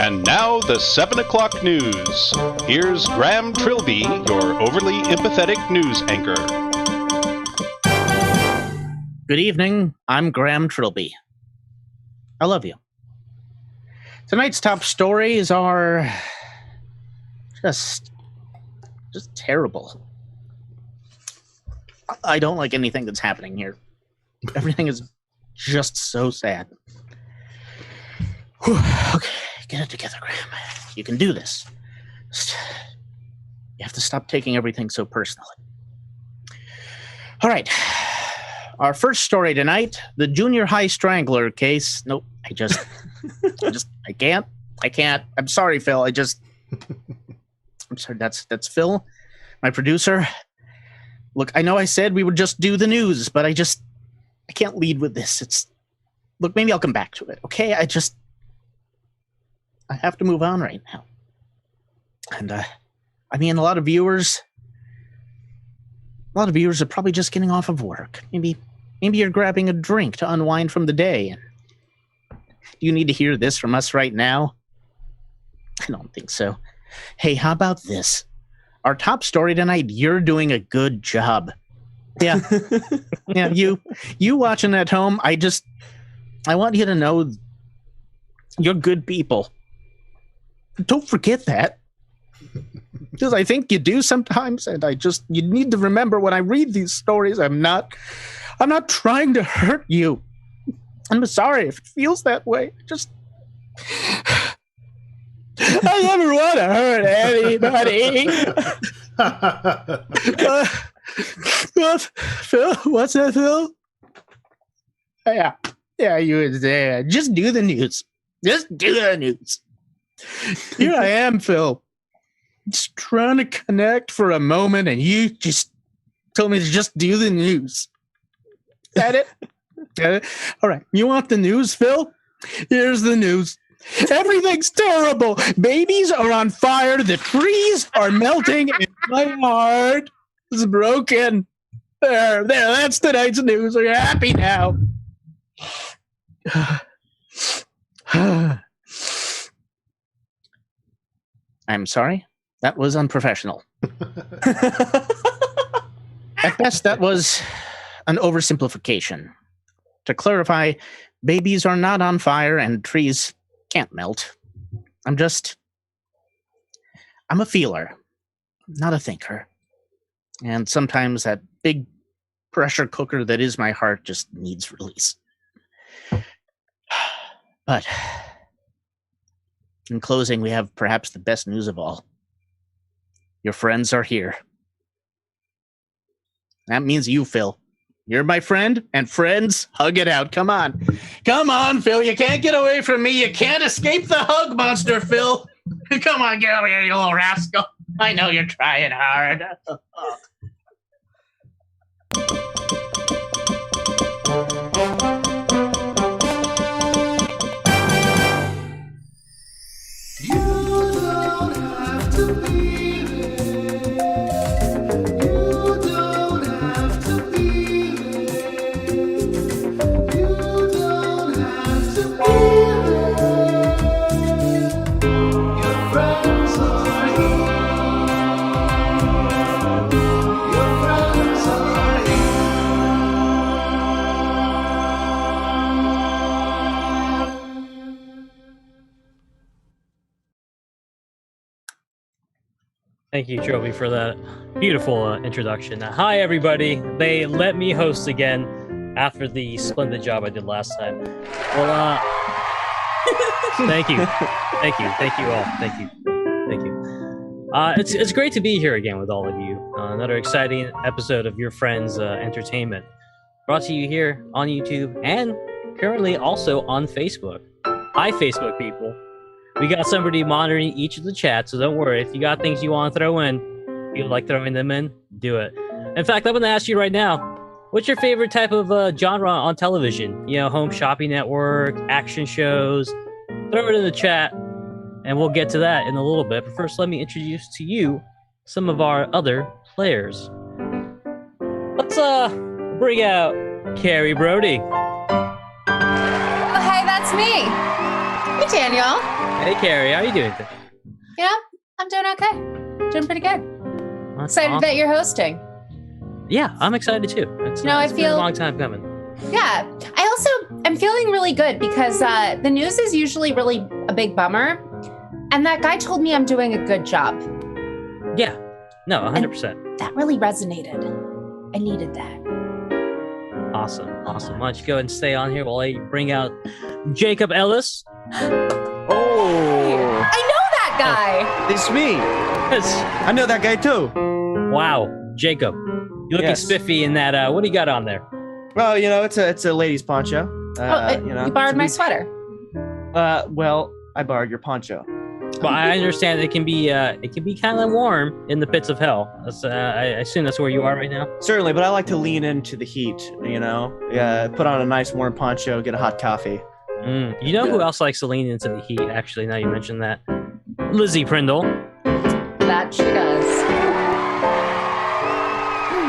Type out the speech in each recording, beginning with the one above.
And now the 7 o'clock news. Here's Graham Trilby, your overly empathetic news anchor. Good evening, I'm Graham Trilby. I love you. Tonight's top stories are just terrible. I don't like anything that's happening here. Everything is just so sad. Whew. Okay, get it together, Graham. You can do this. You have to stop taking everything so personally. All right. Our first story tonight, the junior high strangler case. Nope, I can't. I'm sorry, Phil. I'm sorry, that's Phil, my producer. Look, I know I said we would just do the news, but I can't lead with this. Look, maybe I'll come back to it, okay? I have to move on right now. And, a lot of viewers are probably just getting off of work. Maybe you're grabbing a drink to unwind from the day. Do you need to hear this from us right now? I don't think so. Hey, how about this? Our top story tonight, you're doing a good job. Yeah. Yeah, you watching at home, I want you to know you're good people. Don't forget that. Because I think you do sometimes, and you need to remember when I read these stories, I'm not trying to hurt you. I'm sorry if it feels that way. I never want to hurt anybody. Phil, what's that, Phil? Yeah, you were there. Just do the news. Just do the news. Here I am, Phil. Just trying to connect for a moment, and you just told me to just do the news. Got it? Got it? All right. You want the news, Phil? Here's the news. Everything's terrible. Babies are on fire. The trees are melting, and my heart is broken. There. That's tonight's news. Are you happy now? I'm sorry. That was unprofessional. At best, that was an oversimplification. To clarify, babies are not on fire and trees can't melt. I'm a feeler, not a thinker. And sometimes that big pressure cooker that is my heart just needs release. But in closing, we have perhaps the best news of all. Your friends are here. That means you, Phil. You're my friend, and friends, hug it out. Come on. Come on, Phil. You can't get away from me. You can't escape the hug monster, Phil. Come on, get over here, you little rascal. I know you're trying hard. Thank you, Trophy, for that beautiful introduction. Hi, everybody. They let me host again after the splendid job I did last time. Well, thank you. Thank you. Thank you all. Thank you. Thank you. It's great to be here again with all of you. Another exciting episode of Your Friends Entertainment. Brought to you here on YouTube and currently also on Facebook. Hi, Facebook people. We got somebody monitoring each of the chats, so don't worry. If you got things you want to throw in, you like throwing them in, do it. In fact, I'm going to ask you right now, what's your favorite type of genre on television? You know, Home Shopping Network, action shows. Throw it in the chat, and we'll get to that in a little bit. But first, let me introduce to you some of our other players. Let's bring out Carrie Browde. Oh, hey, that's me. Hey, Daniel. Hey, Carrie. How you doing? Yeah, I'm doing okay. Doing pretty good. That's Excited awesome. that you're hosting. Yeah, I'm excited too. It's I been feel a long time coming. Yeah, I'm feeling really good because the news is usually really a big bummer, and that guy told me I'm doing a good job. Yeah, no, 100%. That really resonated. I needed that. Awesome. Why don't you go and stay on here while I bring out Jacob Ellis? Oh, I know that guy. it's me. Yes. I know that guy too. Wow, Jacob, you looking Yes. spiffy in that. What do you got on there? Well, it's a lady's poncho. You borrowed my sweater. Well, I borrowed your poncho. Well, I understand it can be kind of warm in the pits of hell. I assume that's where you are right now. Certainly, but I like to lean into the heat. Put on a nice warm poncho, get a hot coffee. You know who else likes to lean into the heat? Actually, now you mentioned that, Rose Prindle. That she does.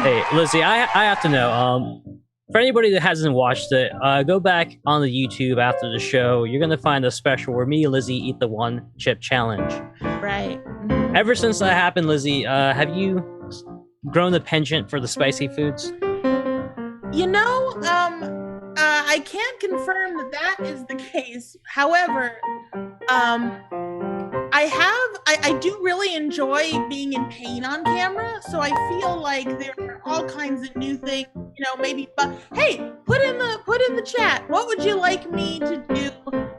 Hey, Lizzie, I have to know. For anybody that hasn't watched it, go back on the YouTube after the show. You're gonna find a special where me and Lizzie eat the one chip challenge. Right. Ever since that happened, Lizzie, have you grown a penchant for the spicy foods? I can't confirm that is the case. However, I do really enjoy being in pain on camera, so I feel like there are all kinds of new things, maybe. But hey, put in the chat. What would you like me to do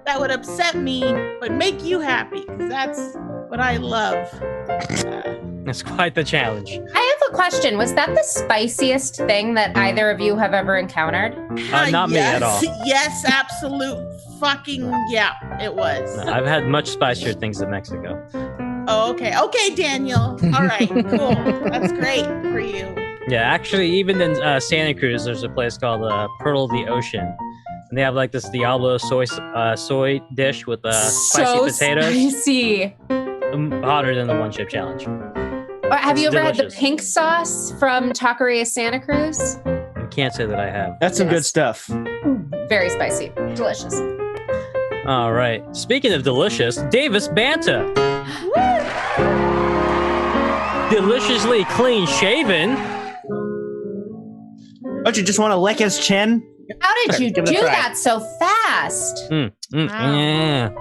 that would upset me but make you happy? Because that's what I love. That's quite the challenge. I have a question. Was that the spiciest thing that either of you have ever encountered? Not me at all. Yes, absolute fucking yeah, it was. No, I've had much spicier things in Mexico. Oh, okay. Okay, Daniel. All right, cool. That's great for you. Yeah, actually, even in Santa Cruz, there's a place called Pearl of the Ocean. And they have like this Diablo soy dish with spicy potatoes. Spicy. Hotter than the one chip challenge. Or have you ever had delicious. the pink sauce from Taqueria Santa Cruz? I can't say that I have. That's some good Yes. stuff. Very spicy. Delicious. All right. Speaking of delicious, Davis Banta. Deliciously clean shaven. Don't you just want to lick his chin? How did you Give it a do try. that so fast? Yeah.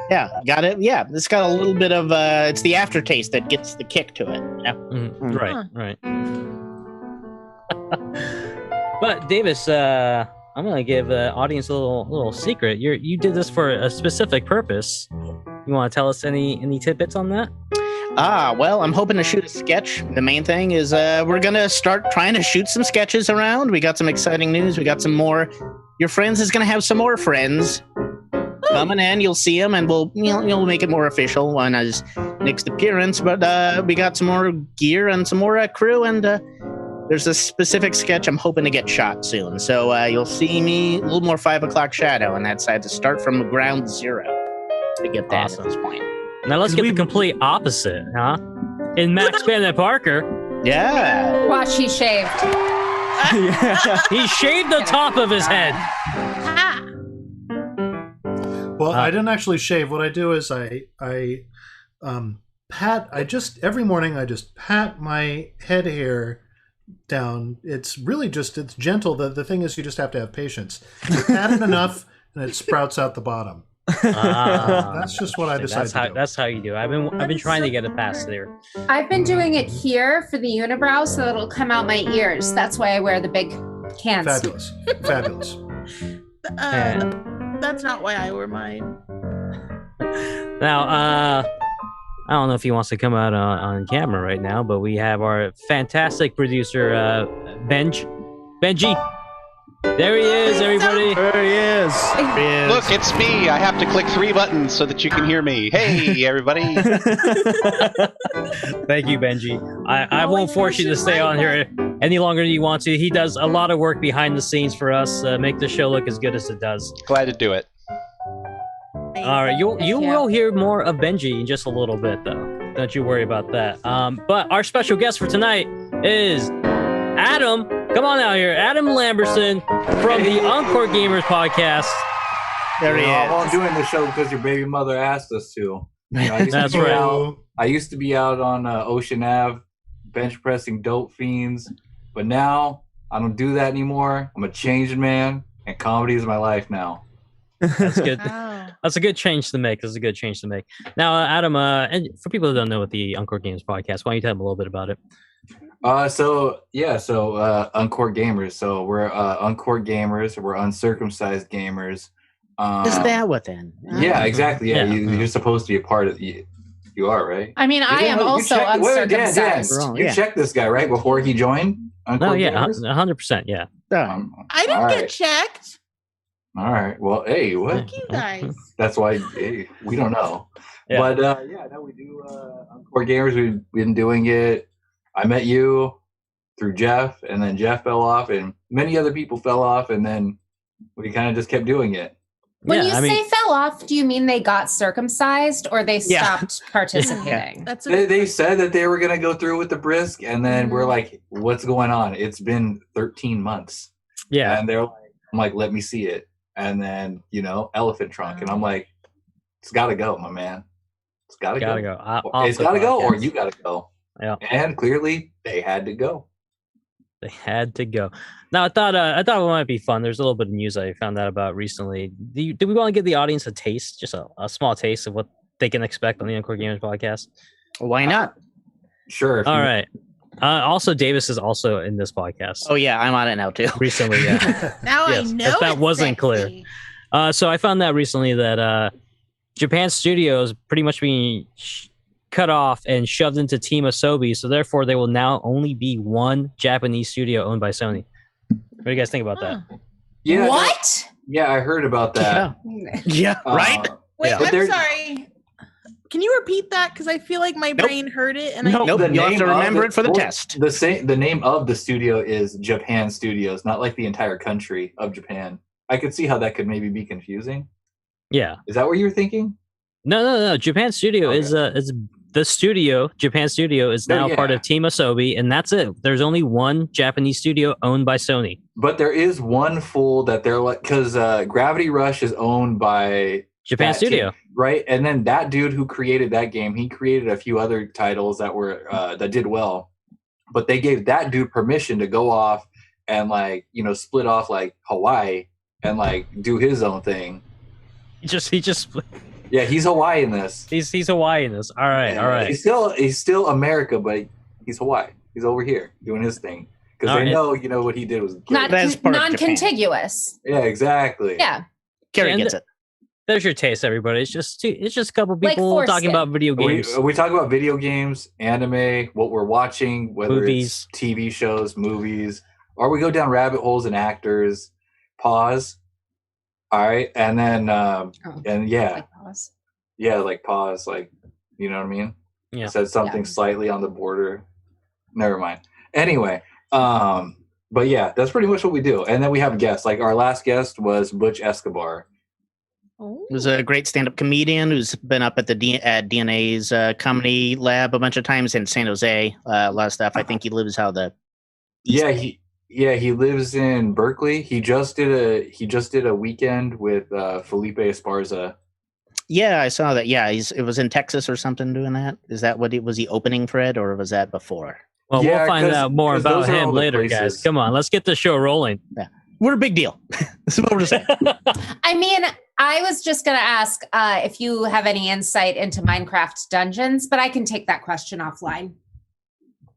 Yeah, got it. Yeah, it's got a little bit of it's the aftertaste that gets the kick to it. Right. But Davis, I'm gonna give the audience a little secret. You did this for a specific purpose. You want to tell us any tidbits on that? Well, I'm hoping to shoot a sketch. The main thing is we're gonna start trying to shoot some sketches around. We got some exciting news. We got some more. Your friends is gonna have some more friends coming in. You'll see them, and we'll make it more official on his next appearance. But we got some more gear and some more crew, and there's a specific sketch I'm hoping to get shot soon. So you'll see me a little more 5 o'clock shadow on that side to start from ground zero to get that Awesome. at this point. Now let's get the complete opposite, huh? In Max Bennett-Parker, Yeah. Watch, he shaved. he shaved the top of his head. Well, I didn't actually shave. What I do is I every morning I just pat my head hair down. It's really it's gentle. The thing is, you just have to have patience. You pat it enough and it sprouts out the bottom. That's just what I decided to do. That's how you do it. I've been trying to get it past there. I've been doing it here for the unibrow so it'll come out my ears. That's why I wear the big cans. Fabulous. That's not why I wear mine. Now, I don't know if he wants to come out on camera right now, but we have our fantastic producer, Benji. There he is, everybody. There he is. Look, it's me. I have to click 3 buttons so that you can hear me. Hey, everybody. Thank you, Benji. I won't force you to stay on here any longer than you want to. He does a lot of work behind the scenes for us, make the show look as good as it does. Glad to do it. All right, you will hear more of Benji in just a little bit, though. Don't you worry about that. But our special guest for tonight is Adam. Come on out here, Adam Lamberson from the Encore Gamers podcast. There he Well, I'm is. doing the show because your baby mother asked us to. You know, That's right. I used to be out on Ocean Ave, bench pressing dope fiends, but now I don't do that anymore. I'm a changed man, and comedy is my life now. That's good. Wow. That's a good change to make. That's a good change to make. Now, Adam, and for people who don't know what the Uncorked Gamers podcast, why don't you tell them a little bit about it? So Uncorked Gamers. So we're Uncorked Gamers. We're uncircumcised gamers. Is that what then? Yeah, exactly. Yeah, Yeah. you're supposed to be a part of you. You are, right? I mean, I am also uncircumcised. Wrong, You yeah. checked this guy right before he joined. No, Uncorked yeah, Gamers? 100%. Yeah. I didn't All get right. checked. All right. Well, hey, what? Fuck you guys. That's why we don't know. Yeah. But we do Encore Gamers. We've been doing it. I met you through Jeff, and then Jeff fell off, and many other people fell off, and then we kind of just kept doing it. When Yeah, you say fell off, do you mean they got circumcised or they Yeah. stopped participating? That's They said that they were going to go through with the brisk, and then we're Mhm. like, what's going on? It's been 13 months. Yeah. And I'm like, let me see it. And then, elephant trunk. And I'm like, it's got to go, my man. It's got to Gotta go. go. It's got to go, or you got to go. Yeah. And clearly, they had to go. They had to go. Now, I thought it might be fun. There's a little bit of news I found out about recently. Do we want to give the audience a taste, just a small taste of what they can expect on the Uncorked Gamers podcast? Why not? Sure. if All you- right. Also, Davis is also in this podcast. Oh yeah, I'm on it now too. Recently, yeah. now Yes, I know if that it's wasn't clear. sexy. So I found out recently that Japan Studios pretty much being cut off and shoved into Team Asobi, so therefore there will now only be one Japanese studio owned by Sony. What do you guys think about that? Yeah, What? Yeah, I heard about that. Yeah, right. Wait, Yeah. But I'm there- sorry. Can you repeat that? Because I feel like my brain heard it, and Nope. The You'll have name to of remember it for the well, test. The name of the studio is Japan Studios, not like the entire country of Japan. I could see how that could maybe be confusing. Yeah. Is that what you were thinking? No. Japan Studio Okay. is the studio. Japan Studio is No, now part yeah. of Team Asobi, and that's it. There's only one Japanese studio owned by Sony. But there is one full that they're like, because Gravity Rush is owned by Japan that Studio. team, right? And then that dude who created that game, he created a few other titles that were that did well. But they gave that dude permission to go off and split off like Hawaii and do his own thing. He just Yeah, he's Hawaii in this. he's Hawaii in this. All right, all right. He's still America, but he's Hawaii. He's over here doing his thing because All they right. know what he did was great. Not That's part of non-contiguous. Yeah, exactly. Yeah. Carrie And gets it. There's your taste, everybody. It's just a couple Like people talking foreskin. about video games. We talk about video games, anime, what we're watching, whether Movies. it's TV shows, movies, or we go down rabbit holes and actors. Pause. All right, and then and yeah, Like pause. pause, you know what I mean? Yeah. Said something Yeah. slightly on the border. Never mind. Anyway, but yeah, that's pretty much what we do. And then we have guests. Like our last guest was Butch Escobar. Oh. He was a great stand-up comedian who's been up at the at DNA's comedy lab a bunch of times in San Jose. A lot of stuff. I think he lives out the. East Bay. He lives in Berkeley. He just did a weekend with Felipe Esparza. Yeah, I saw that. Yeah, it was in Texas or something doing that. Is that what was he opening for it, or was that before? Well, Yeah, we'll find 'cause- out more 'cause about those are all him the later, guys. places. Come on, let's get the show rolling. We're a big deal. This is what we're saying. I mean, I was just going to ask if you have any insight into Minecraft Dungeons, but I can take that question offline.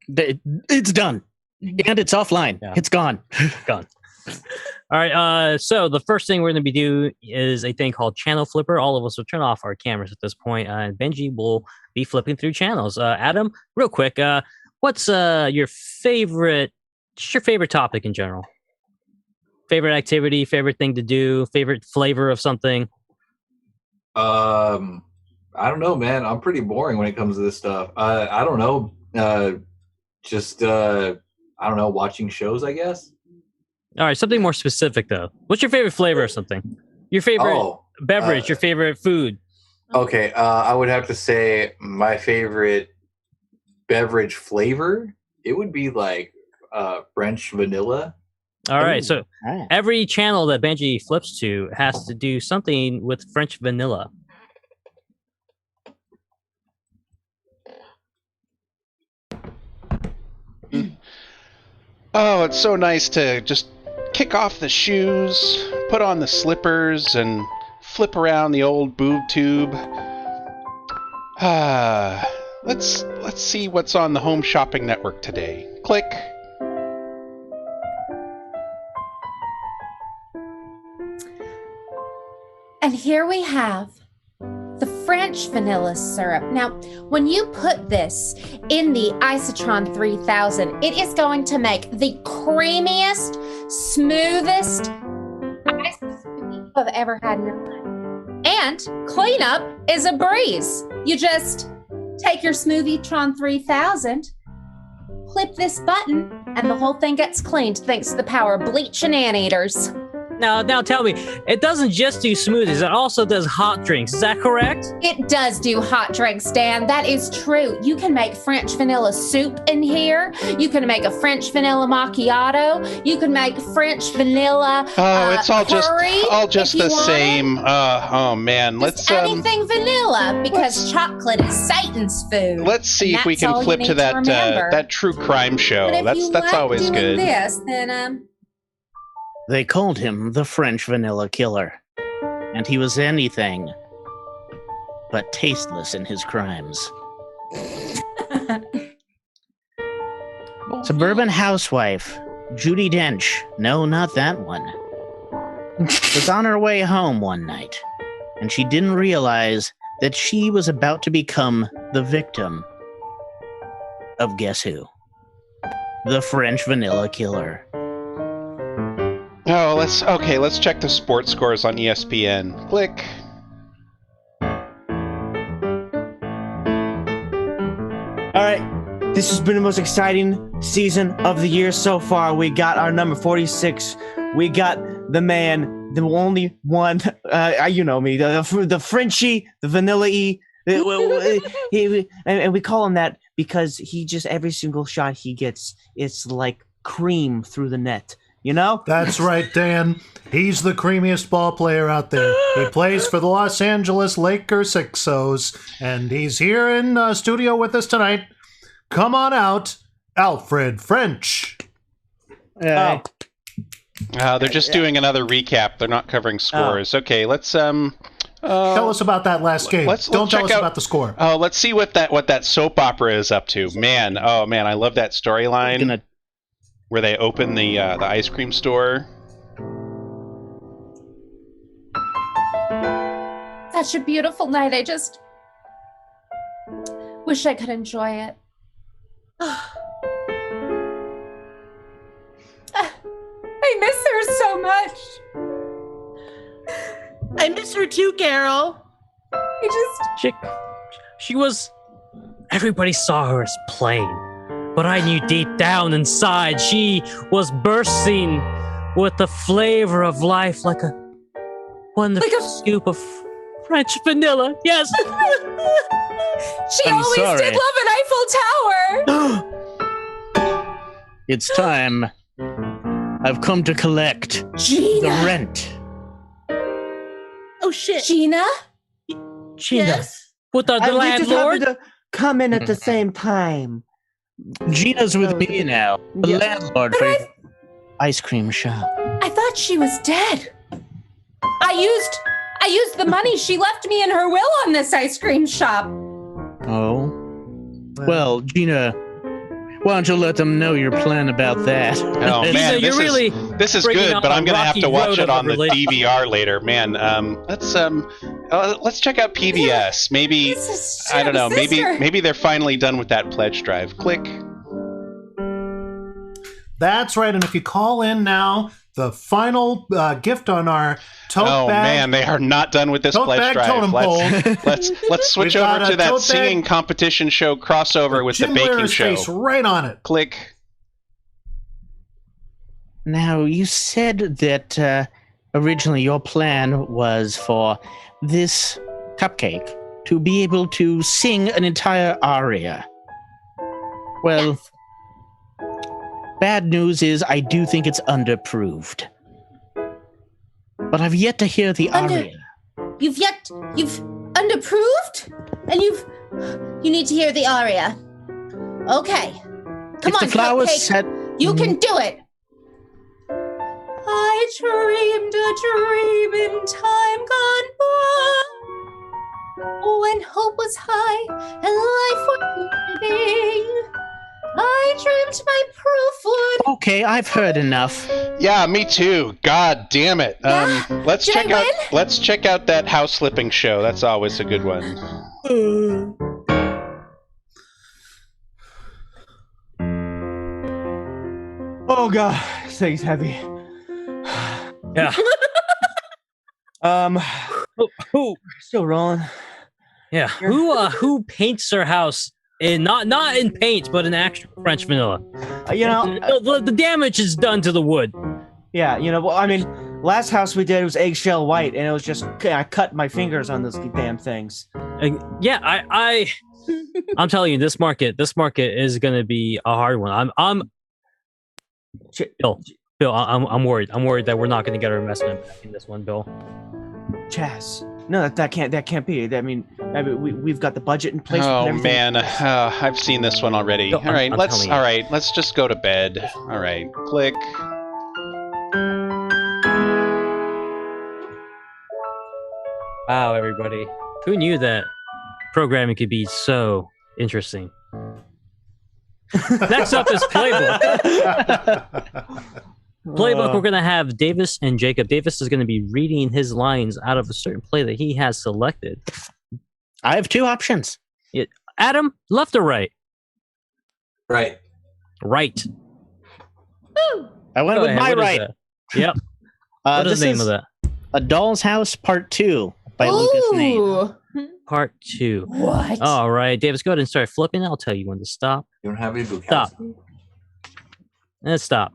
It's done. And it's offline. Yeah. It's gone. Gone. All right. So the first thing we're going to be doing is a thing called Channel Flipper. All of us will turn off our cameras at this point, and Benji will be flipping through channels. Adam, real quick, what's your favorite? Just your favorite topic in general? Favorite activity? Favorite thing to do? Favorite flavor of something? I don't know, man. I'm pretty boring when it comes to this stuff. I don't know. I don't know. Watching shows, I guess. All right, something more specific though. What's your favorite flavor of something? Your favorite beverage? Your favorite food? Okay. I would have to say my favorite beverage flavor. It would be French vanilla. All right, Ooh, so all right. every channel that Benji flips to has to do something with French vanilla. Oh, it's so nice to just kick off the shoes, put on the slippers, and flip around the old boob tube. Let's see what's on the Home Shopping Network today. Click. And here we have the French vanilla syrup. Now, when you put this in the Isotron 3000, it is going to make the creamiest, smoothest ice smoothie you have ever had in your life. And cleanup is a breeze. You just take your Smoothietron 3000, clip this button, and the whole thing gets cleaned thanks to the power of bleach and anteaters. Now tell me, it doesn't just do smoothies, it also does hot drinks. Is that correct? It does do hot drinks, Dan. That is true. You can make French vanilla soup in here. You can make a French vanilla macchiato. You can make French vanilla It's all just if you the want same. it. Oh man, Just anything vanilla, because chocolate is Satan's food. Let's see And if we that's all can you flip need to that remember. that true crime show. But if That's you like always doing good. this, then They called him the French Vanilla Killer, and he was anything but tasteless in his crimes. Suburban housewife Judi Dench, no, not that one, was on her way home one night, and she didn't realize that she was about to become the victim of guess who? The French Vanilla Killer. Oh, let's check the sports scores on ESPN. Click. All right, this has been the most exciting season of the year so far. We got our number 46. We got the man, the only one, you know me, the Frenchie, the vanilla-y. And we call him that because he just, every single shot he gets, it's like cream through the net. You know? That's right, Dan. He's the creamiest ball player out there. He plays for the Los Angeles Lakers Sixos, and he's here in studio with us tonight. Come on out, Alfred French. Oh. They're just doing another recap. They're not covering scores. Okay, let's Tell us about that last game. Don't tell us about the score. Oh, let's see what that soap opera is up to. Man, I love that storyline. Where they open the ice cream store. such a beautiful night. I just wish I could enjoy it. I miss her so much. I miss her too, Carol. She was... Everybody saw her as plain, but I knew deep down inside she was bursting with the flavor of life like a wonderful scoop of French vanilla. Yes. She always did love an Eiffel Tower. It's time. I've come to collect Gina. the rent. Oh shit. Gina? Gina. Yes. With the We just landlord? happened to come in at the same time. Gina's with me now. The landlord for your ice cream shop. I thought she was dead. I used the money she left me in her will on this ice cream shop. Oh? Well, Gina, why don't you let them know your plan about that? Oh man, this is good, but I'm gonna have to watch it on the DVR later. Man, let's check out PBS. Maybe I don't know. Maybe they're finally done with that pledge drive. Click. That's right, and if you call in now, the final gift on our tote bag. Oh man, they are not done with this pledge drive. Let's switch over to that singing competition show crossover with the baking show. Face right on it. Click. Now, you said that originally your plan was for this cupcake to be able to sing an entire aria. Well, Bad news is I do think it's underproved. But I've yet to hear the aria. You've underproved? And you need to hear the aria. Okay. Come on, the flowers Cupcake. said, You can do it. I dreamed a dream in time gone by, when hope was high and life was living. I dreamed my proof would. Okay, I've heard enough. Yeah, me too. God damn it. Let's check out that house slipping show. That's always a good one. Oh god, this thing's heavy. Yeah. Still rolling. Yeah. Who paints their house in not in paint, but in actual French vanilla? The damage is done to the wood. Yeah, well, I mean, last house we did was eggshell white, and it was just I cut my fingers on those damn things. Yeah, I'm telling you, this market is gonna be a hard one. Bill, I'm worried. I'm worried that we're not going to get our investment back in this one, Bill. Chaz, no, that can't be. I mean, we've got the budget in place. Oh man, I've seen this one already. Bill, all right, let's just go to bed. All right, click. Wow, everybody, who knew that programming could be so interesting? Next up is Playbook. Playbook, we're going to have Davis and Jacob. Davis is going to be reading his lines out of a certain play that he has selected. I have two options. Adam, left or right? Right. Right. I went with my right. Yep. What is the name of that? A Doll's House Part 2 by Lucas Nate. Part 2. What? All right, Davis, go ahead and start flipping. I'll tell you when to stop. You don't have any book. Stop. And stop.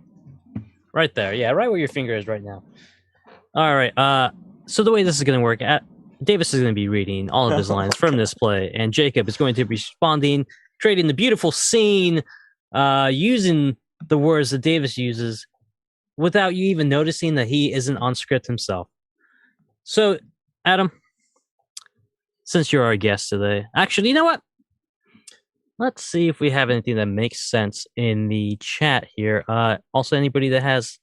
Right there. Yeah, right where your finger is right now. All right. So the way this is going to work, Davis is going to be reading all of his lines from this play, and Jacob is going to be responding, creating the beautiful scene, using the words that Davis uses without you even noticing that he isn't on script himself. So, Adam, since you're our guest today, actually, you know what? Let's see if we have anything that makes sense in the chat here. Also, anybody that has...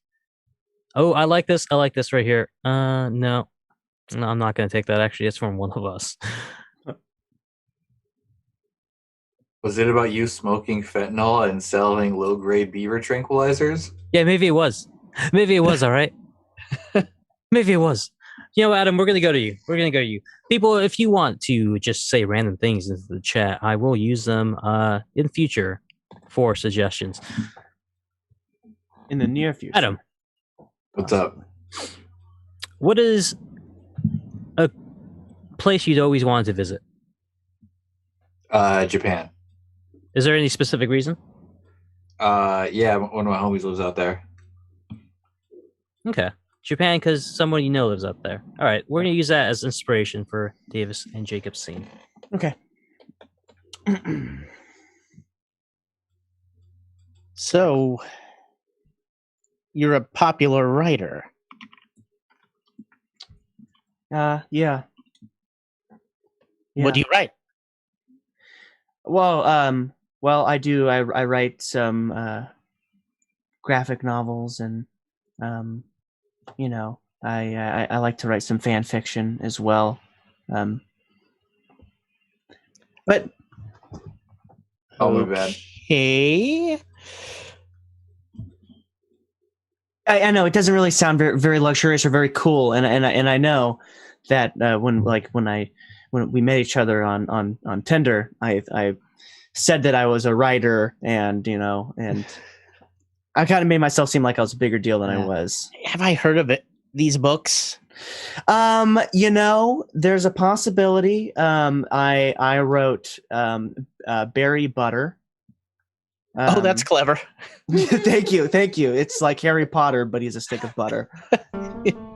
Oh, I like this. I like this right here. No, I'm not going to take that. Actually, it's from one of us. Was it about you smoking fentanyl and selling low-grade beaver tranquilizers? Yeah, maybe it was. Maybe it was, all right? Maybe it was. You know, Adam, we're going to go to you. We're going to go to you. People, if you want to just say random things into the chat, I will use them in future for suggestions. In the near future. Adam. What's up? What is a place you'd always wanted to visit? Japan. Is there any specific reason? Yeah, one of my homies lives out there. Okay. Japan, because someone you know lives up there. All right, we're going to use that as inspiration for Davis and Jacob's scene. Okay. So, you're a popular writer. Yeah. What do you write? Well, I do. I write some graphic novels, and I like to write some fan fiction as well. But oh, my bad. Okay. I know it doesn't really sound very, very luxurious or very cool, and I know that when we met each other on Tinder, I said that I was a writer, and I kind of made myself seem like I was a bigger deal than I was. Have I heard of it? These books? There's a possibility. I wrote Berry Butter. Oh, that's clever. Thank you. It's like Harry Potter, but he's a stick of butter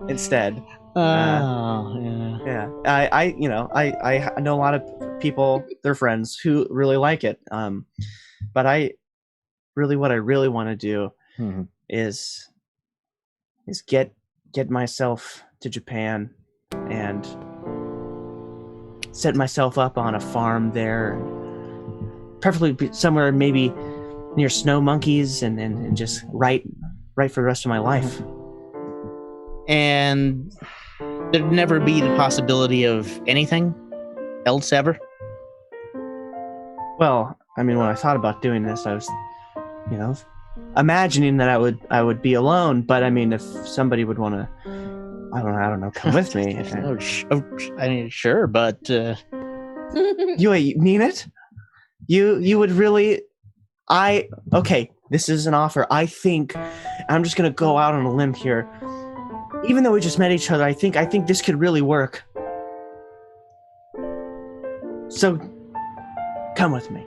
instead. Yeah. I know a lot of people, their friends, who really like it. But what I really want to do is get myself to Japan and set myself up on a farm there, preferably somewhere maybe near snow monkeys, and just write for the rest of my life. And there'd never be the possibility of anything else ever? Well, I mean, when I thought about doing this, I was, imagining that I would be alone. But I mean, if somebody would want to, I don't know, come with me. I mean, sure, but you mean it? You would really? Okay, this is an offer. I think I'm just gonna go out on a limb here. Even though we just met each other, I think this could really work. So, come with me.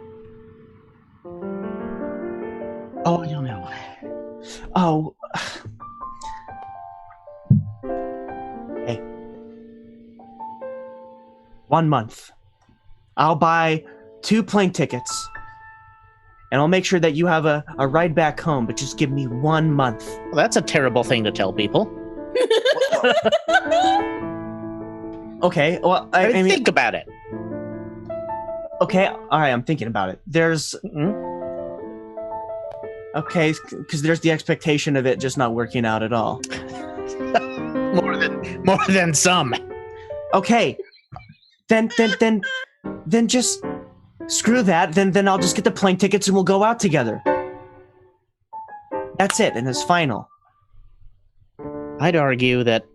Oh, I don't know. Oh. Hey. 1 month. I'll buy 2 plane tickets. And I'll make sure that you have a ride back home, but just give me 1 month. Well, that's a terrible thing to tell people. Okay, well, I mean, think about it. Okay, all right, I'm thinking about it. There's... Okay, because there's the expectation of it just not working out at all. more than some. Okay, then just screw that. Then I'll just get the plane tickets and we'll go out together. That's it, and it's final. I'd argue that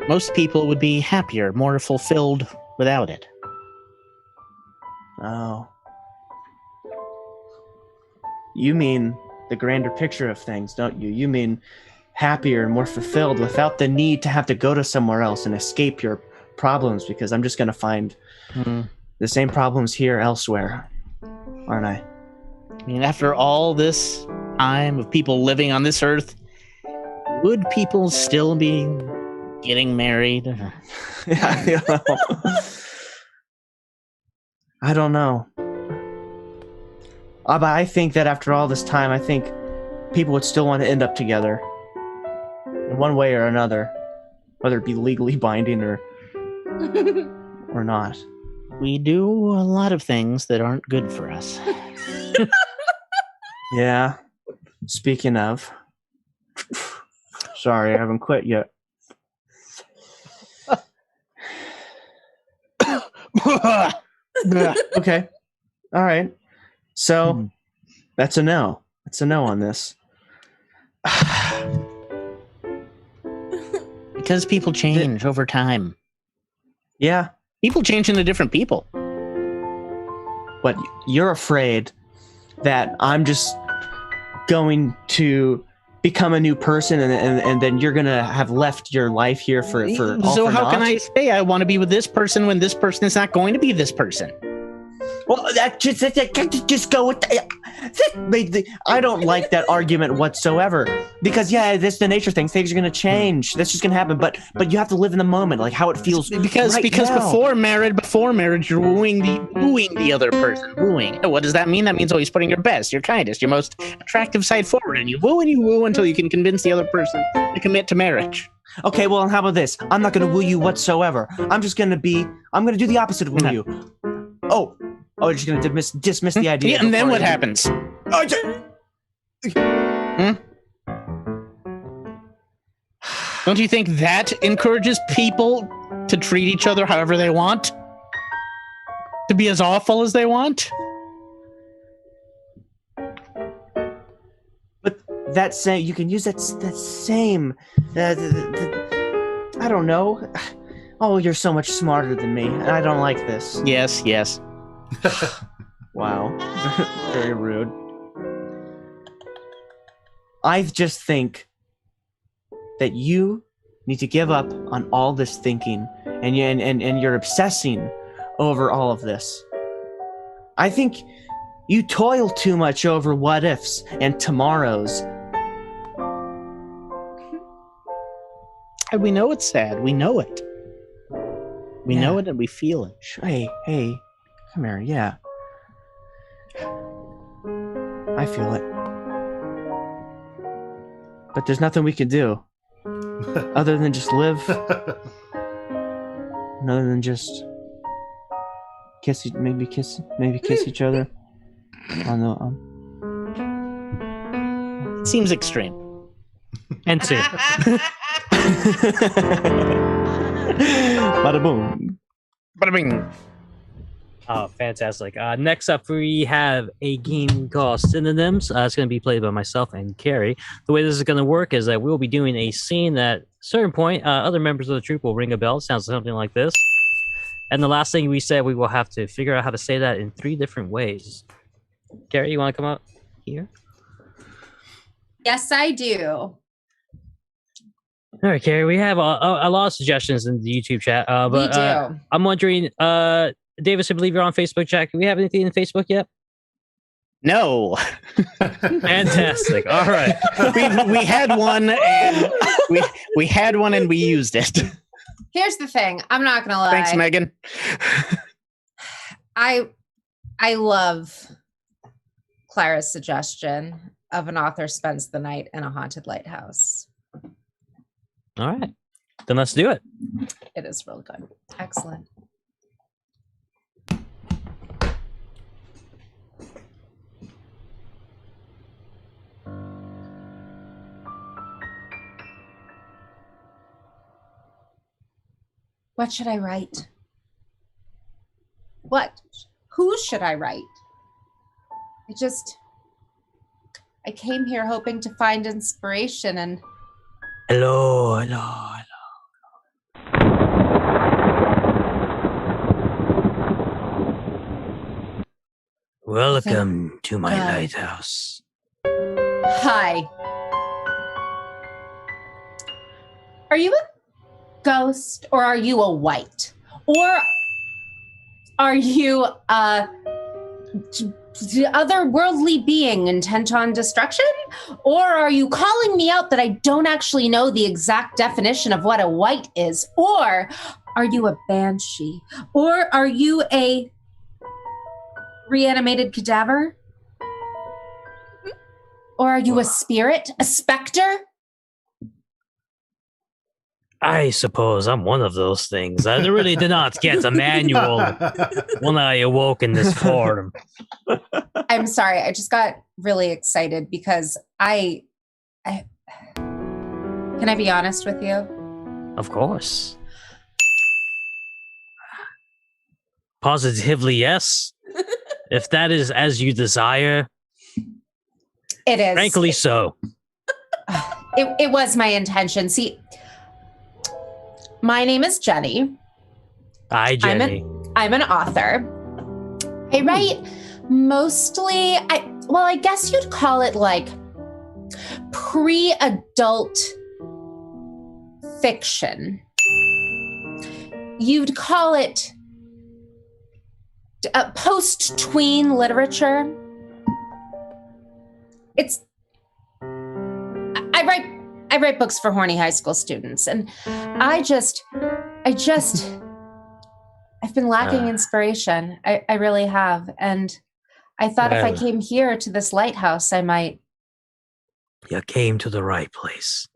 most people would be happier, more fulfilled without it. Oh. You mean the grander picture of things, don't you? You mean happier, more fulfilled without the need to have to go to somewhere else and escape your problems, because I'm just going to find the same problems here elsewhere, aren't I? I mean, after all this time of people living on this earth, would people still be getting married? I don't know. But I think that after all this time, I think people would still want to end up together in one way or another, whether it be legally binding or not. We do a lot of things that aren't good for us. Yeah. Speaking of, sorry, I haven't quit yet. Okay. All right. So that's a no. That's a no on this. Because people change over time. Yeah. People change into different people. But you're afraid that I'm just going to become a new person and then you're going to have left your life here for So how can I say I want to be with this person when this person is not going to be this person? Well, just go with I don't like that argument whatsoever, because that's the nature of things. Things are going to change. That's just going to happen. But you have to live in the moment, like how it feels. Because now. before marriage, you're wooing the other person. Wooing. What does that mean? That means always putting your best, your kindest, your most attractive side forward, and you woo until you can convince the other person to commit to marriage. Okay, well, and how about this? I'm not going to woo you whatsoever. I'm going to do the opposite of woo you. Oh, you're just going to dismiss the idea. Yeah, and then what happens? Don't you think that encourages people to treat each other however they want? To be as awful as they want? But that same, you can use that same, I don't know. Oh, you're so much smarter than me, and I don't like this. Yes. Wow. Very rude. I just think that you need to give up on all this thinking and you're obsessing over all of this. I think you toil too much over what ifs and tomorrows. And we know it's sad. We know it. We know it and we feel it. Hey, come here. Yeah. I feel it. but there's nothing we can do other than just live, and other than just kiss each other. Seems extreme. And two. Bada boom. Bada bing. Oh, fantastic. Next up, we have a game called Synonyms. It's going to be played by myself and Carrie. The way this is going to work is that we'll be doing a scene at a certain point. Other members of the troupe will ring a bell. It sounds something like this. And the last thing we said, we will have to figure out how to say that in 3 different ways. Carrie, you want to come up here? Yes, I do. All right, Carrie, we have a lot of suggestions in the YouTube chat. But We do. I'm wondering, Davis, I believe you're on Facebook chat. Do we have anything in Facebook yet? No. Fantastic. All right. we had one and we had one and we used it. Here's the thing. I'm not gonna lie. Thanks, Megan. I love Clara's suggestion of an author spends the night in a haunted lighthouse. All right. Then let's do it. It is really good. Excellent. What should I write? Who should I write? I came here hoping to find inspiration and Hello. Welcome to my lighthouse. Hi. Are you a ghost or are you a white? Or are you a otherworldly being intent on destruction? Or are you calling me out that I don't actually know the exact definition of what a white is? Or are you a banshee? Or are you a reanimated cadaver? Or are you a spirit? A specter? I suppose I'm one of those things. I really did not get a manual when I awoke in this form. I'm sorry. I just got really excited because I can I be honest with you? Of course. Positively, yes. If that is as you desire. It is. Frankly, so. It was my intention. See, my name is Jenny. Hi, Jenny. I'm an author. I write mostly, I guess you'd call it like pre-adult fiction. You'd call it post-tween literature. I write books for horny high school students, and I've been lacking inspiration. I really have. And I thought if I came here to this lighthouse, I might. You came to the right place.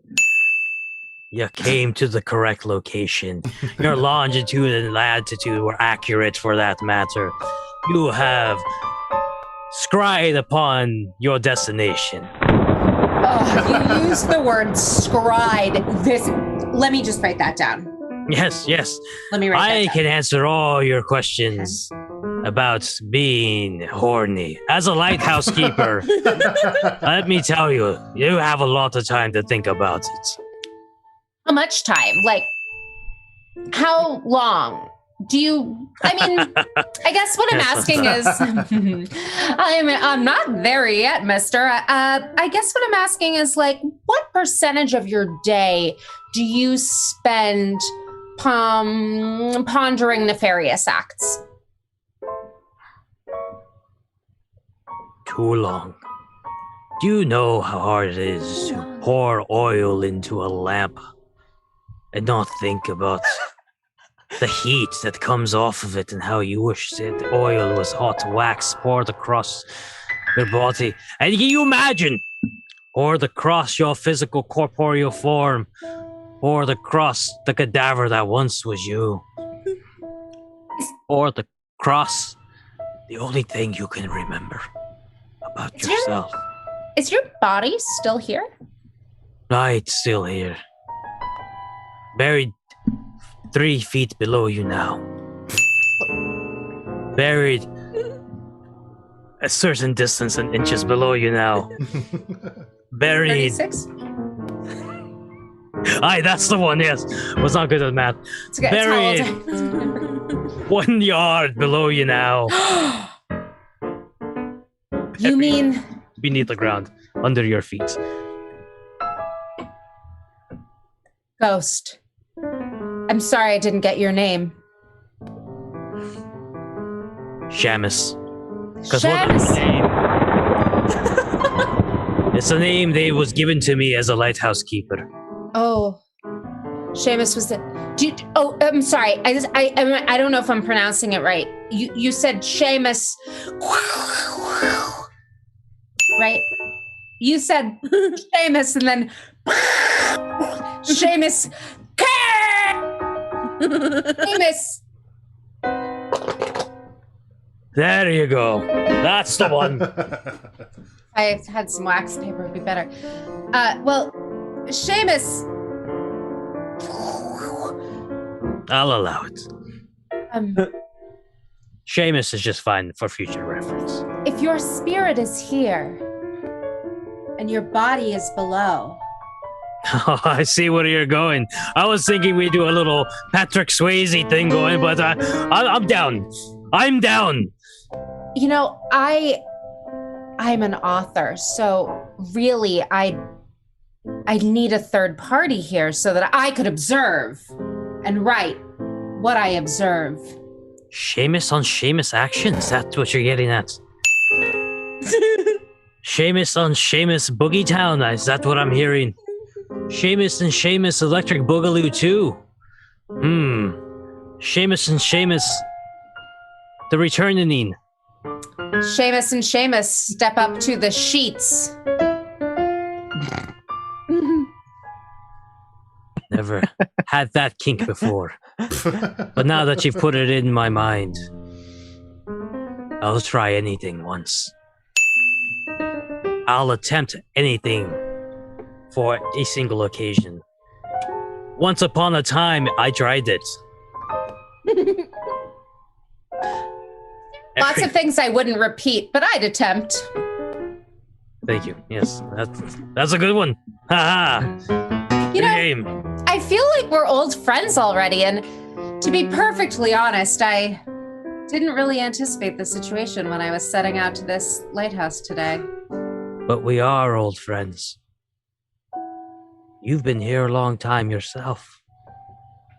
You came to the correct location. Your longitude and latitude were accurate for that matter. You have scried upon your destination. Oh, you used the word scried. Let me just write that down. Yes. Let me write that down. I can answer all your questions about being horny. As a lighthouse keeper, let me tell you, you have a lot of time to think about it. How much time? Like, how long? I guess what I'm asking is, I'm not there yet, mister. I guess what I'm asking is, like, what percentage of your day do you spend pondering nefarious acts? Too long. Do you know how hard it is to pour oil into a lamp and not think about the heat that comes off of it and how you wish the oil was hot wax poured across your body? And can you imagine or the cross your physical corporeal form, or the cross the cadaver that once was you, or the cross the only thing you can remember about yourself. Is your body still here? Right, still here. Buried 3 feet below you now. Buried a certain distance in inches below you now. Buried. 36? Aye, that's the one, yes. Was not good at math. It's okay. Buried It's how old 1 yard below you now. You mean... Beneath the ground, under your feet. Ghost. I'm sorry I didn't get your name. Shamus. Shamus. It's a name that was given to me as a lighthouse keeper. Oh. Shamus was the... I'm sorry. I don't know if I'm pronouncing it right. You said Shamus... Right? You said Shamus and then... Shamus... Shamus... There you go. That's the one. I had some wax paper, would be better. Well, Shamus... I'll allow it. Shamus is just fine for future reference. If your spirit is here, and your body is below... Oh, I see where you're going. I was thinking we'd do a little Patrick Swayze thing going, but I'm down. I'm down. You know, I'm an author, so really I need a third party here so that I could observe and write what I observe. Shamus on Shamus actions, that's what you're getting at. Shamus on Shamus Boogie Town, is that what I'm hearing? Shamus and Shamus Electric Boogaloo 2. Shamus and Shamus The Returning. Shamus and Shamus step up to the sheets. Never had that kink before. But now that you've put it in my mind, I'll try anything once. I'll attempt anything for a single occasion. Once upon a time, I tried it. Lots of things I wouldn't repeat, but I'd attempt. Thank you. Yes, that's a good one. Ha ha. You know, game. I feel like we're old friends already, and to be perfectly honest, I didn't really anticipate the situation when I was setting out to this lighthouse today. But we are old friends. You've been here a long time yourself.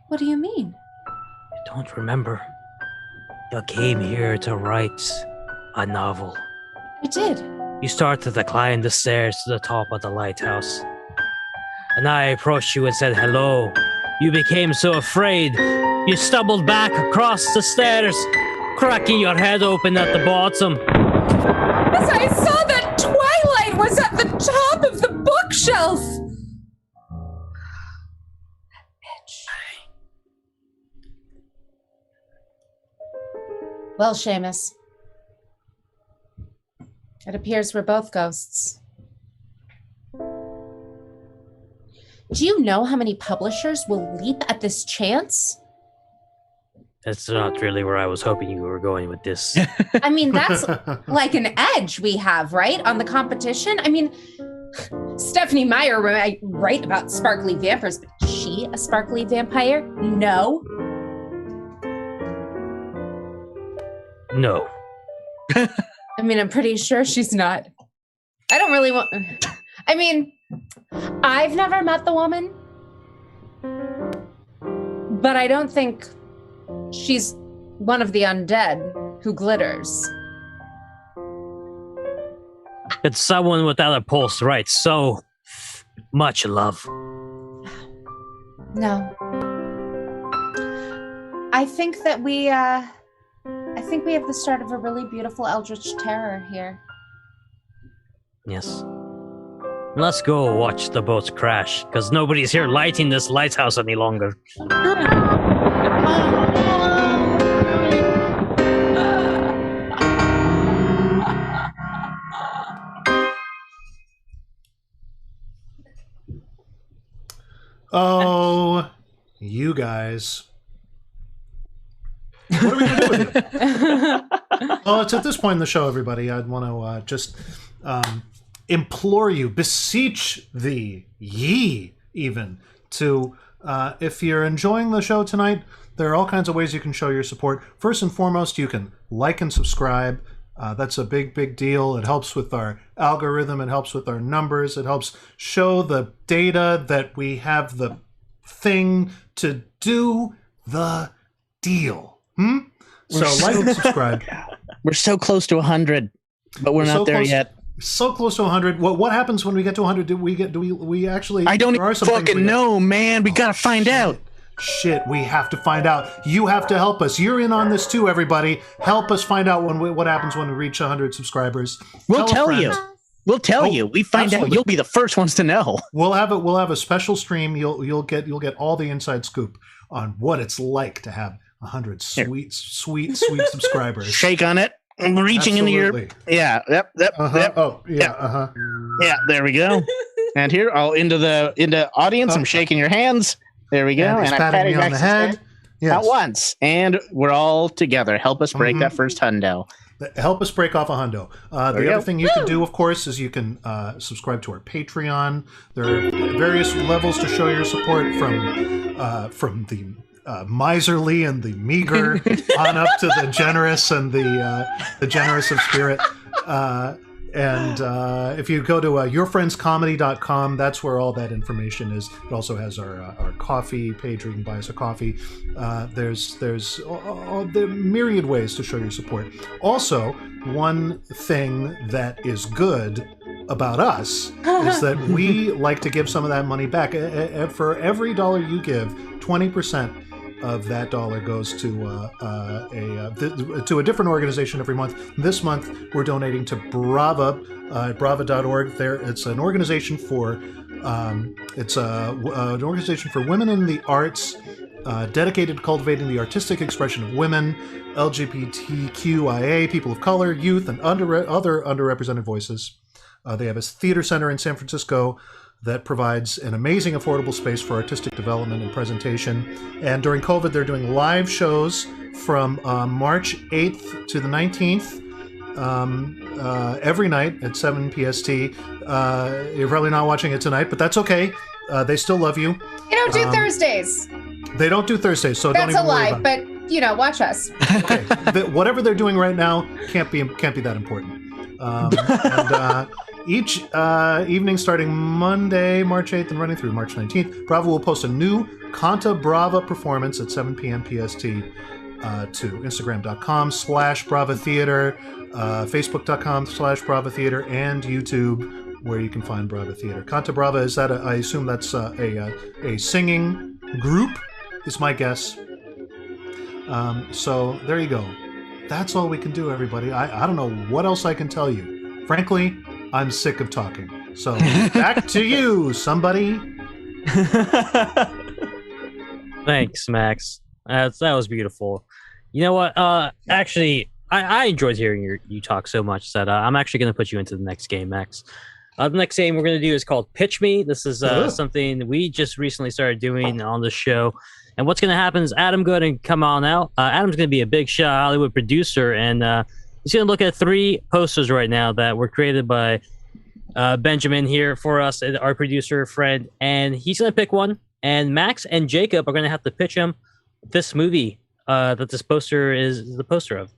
What do you mean? You don't remember? You came here to write a novel. I did. You started to climb the stairs to the top of the lighthouse. And I approached you and said hello. You became so afraid, you stumbled back across the stairs, cracking your head open at the bottom. As I saw that Twilight was at the top of the bookshelf. Well, Shamus, it appears we're both ghosts. Do you know how many publishers will leap at this chance? That's not really where I was hoping you were going with this. I mean, that's like an edge we have, right? On the competition. I mean, Stephanie Meyer might write about sparkly vampires, but is she a sparkly vampire? No. No. I mean, I'm pretty sure she's not. I don't really want... I mean, I've never met the woman, but I don't think she's one of the undead who glitters. It's someone without a pulse, right? So much love. No. I think that we have the start of a really beautiful eldritch terror here. Yes. Let's go watch the boats crash, because nobody's here lighting this lighthouse any longer. Oh, you guys. What are we going to do with it? Well, it's at this point in the show, everybody. I'd want to just implore you, beseech thee, ye even, to, if you're enjoying the show tonight, there are all kinds of ways you can show your support. First and foremost, you can like and subscribe. That's a big, big deal. It helps with our algorithm. It helps with our numbers. It helps show the data that we have the thing to do the deal. So like and subscribe. We're so close to 100, but we're not there yet. So close to 100. What happens when we get to 100? Do we actually? I don't even fucking know, man. We gotta find out. Shit, we have to find out. You have to help us. You're in on this too, everybody. Help us find out what happens when we reach 100 subscribers. We'll tell you. We'll tell you. We find out. You'll be the first ones to know. We'll have a special stream. You'll get all the inside scoop on what it's like to have 100 sweet subscribers. Shake on it. I'm reaching into your Yep. Oh yeah. Yeah. There we go. And here, into audience. I'm shaking your hands. There we go. And I'm patting you on the head. Yes. Not once. And we're all together. Help us break that first hundo. Help us break off a hundo. The other thing you can do, of course, is you can subscribe to our Patreon. There are various levels to show your support from the miserly and the meager on up to the generous and the generous of spirit. And if you go to yourfriendscomedy.com, that's where all that information is. It also has our coffee page where you can buy us a coffee. There's the myriad ways to show your support. Also, one thing that is good about us is that we like to give some of that money back. For every dollar you give, 20% of that dollar goes to a different organization every month. This month, we're donating to Brava, brava.org. It's an organization for an organization for women in the arts, dedicated to cultivating the artistic expression of women, LGBTQIA, people of color, youth, and other underrepresented voices. They have a theater center in San Francisco that provides an amazing affordable space for artistic development and presentation. And during COVID, they're doing live shows from March 8th to the 19th, every night at 7 PST. You're probably not watching it tonight, but that's okay. They still love you. They don't do Thursdays. They don't do Thursdays, so that's don't even a lie, worry about it. but watch us. Okay. Whatever they're doing right now can't be that important. And each evening starting Monday, March 8th and running through March 19th, Brava will post a new Canta Brava performance at 7 p.m. PST to Instagram.com/Brava Theater, Facebook.com/Brava Theater, and YouTube, where you can find Brava Theater. Canta Brava, is that I assume that's a singing group, is my guess. So there you go. That's all we can do, everybody. I don't know what else I can tell you. Frankly, I'm sick of talking. So back to you, somebody. Thanks, Max. That was beautiful. You know what? Actually, I enjoyed hearing you talk so much that I'm actually going to put you into the next game, Max. The next game we're going to do is called Pitch Me. This is something we just recently started doing on the show. And what's going to happen is Adam, go ahead and come on out. Adam's going to be a big shot Hollywood producer, and he's going to look at 3 posters right now that were created by Benjamin here for us, our producer friend, and he's going to pick one. And Max and Jacob are going to have to pitch him this movie that this poster is the poster of.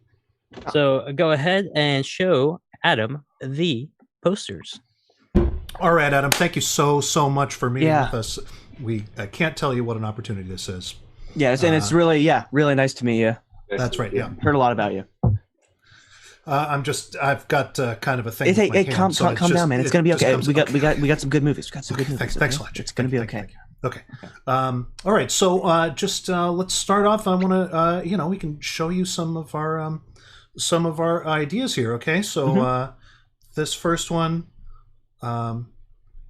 So go ahead and show Adam the posters. All right, Adam, thank you so much for meeting with us. I can't tell you what an opportunity this is. Yes, and it's really nice to meet you. That's right. Yeah, heard a lot about you. I've got kind of a thing. Hey, calm down, man. It's gonna be okay. We got some good movies. We got some good movies. Thanks a lot. It's gonna be okay. Okay. All right. So let's start off. I want to we can show you some of our ideas here. Okay. So this first one,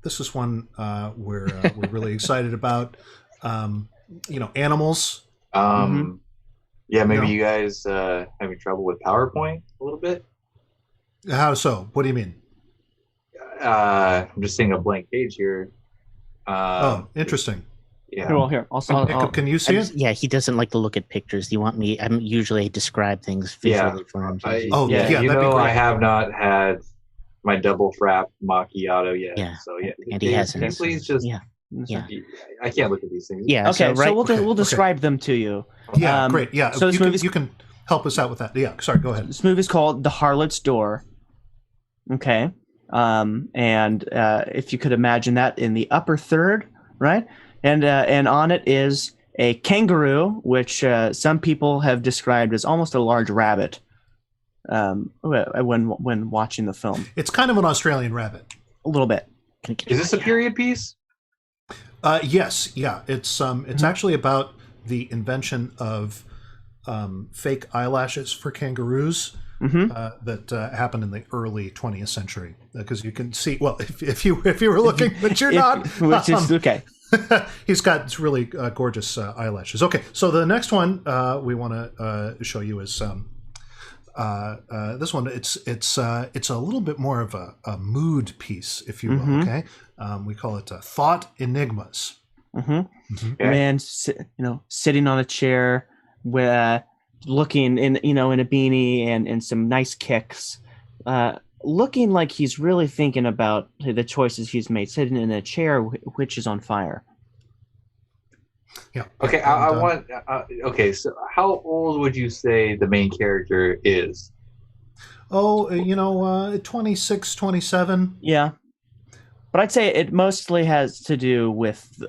this is one we're really excited about. Animals. Yeah, maybe you guys having trouble with PowerPoint a little bit. How so? What do you mean? I'm just seeing a blank page here. Interesting. Yeah. Well, here. Can you see it? Yeah, he doesn't like to look at pictures. Do you want me? I'm usually describe things visually for him. I have not had my double frap macchiato yet. Yeah. So yeah. And he hasn't. Can you please just. Yeah. I can't look at these things. Yeah. Okay. So we'll describe them to you. Yeah. Great. Yeah. So you can help us out with that. Yeah. Sorry. Go ahead. This movie is called The Harlot's Door. Okay. And if you could imagine that in the upper third, right? And on it is a kangaroo, which some people have described as almost a large rabbit. When watching the film, it's kind of an Australian rabbit. A little bit. Is this a period piece? Yes. Yeah. It's actually about the invention of fake eyelashes for kangaroos. That happened in the early 20th century. Because you can see, well, if you were looking, but you're not. Which is okay. He's got really gorgeous eyelashes. Okay, so the next one we want to show you is this one. It's a little bit more of a mood piece, if you will. Okay, we call it Thought Enigmas. Man, sitting on a chair, looking in a beanie and some nice kicks. Looking like he's really thinking about the choices he's made, sitting in a chair which is on fire. Yeah. Okay, I want. Okay, so how old would you say the main character is? 26, 27. Yeah, but I'd say it mostly has to do with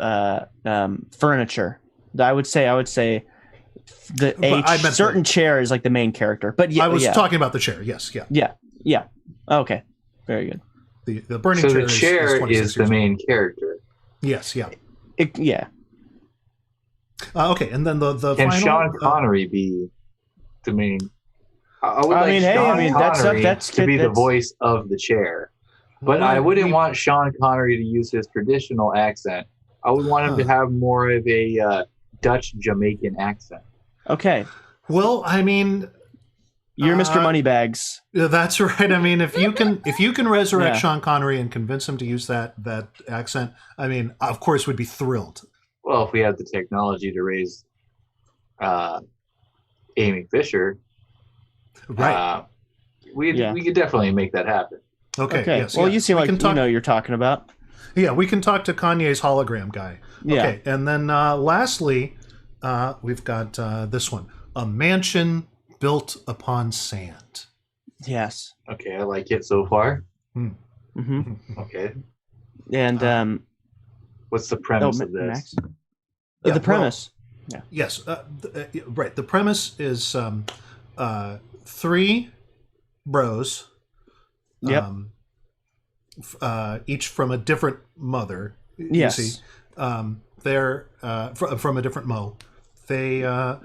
furniture. I would say the certain chair is like the main character. But yeah, I was talking about the chair. Yes. Yeah. Yeah. Okay. Very good. The burning chair. So the chair is the main character. Yes. Yeah. Yeah. Okay, and then the can final, Sean Connery be the main? Sean Connery to be the voice of the chair, but I wouldn't want Sean Connery to use his traditional accent. I would want him to have more of a Dutch Jamaican accent. Okay. Well, I mean, you're Mr. Moneybags. That's right. I mean, if you can resurrect Sean Connery and convince him to use that accent, I mean, of course, we'd be thrilled. Well, if we have the technology to raise Amy Fisher, right? We could definitely make that happen. Okay. Yes, well, you seem like you know you're talking about. Yeah, we can talk to Kanye's hologram guy. Yeah. Okay, and then lastly, we've got this one: a mansion built upon sand. Yes. Okay, I like it so far. Okay. And what's the premise of this? Max? The premise. Well, yes. Right. The premise is 3 bros. Yep. Each from a different mother. Yes. You see. They're from a different mo. They are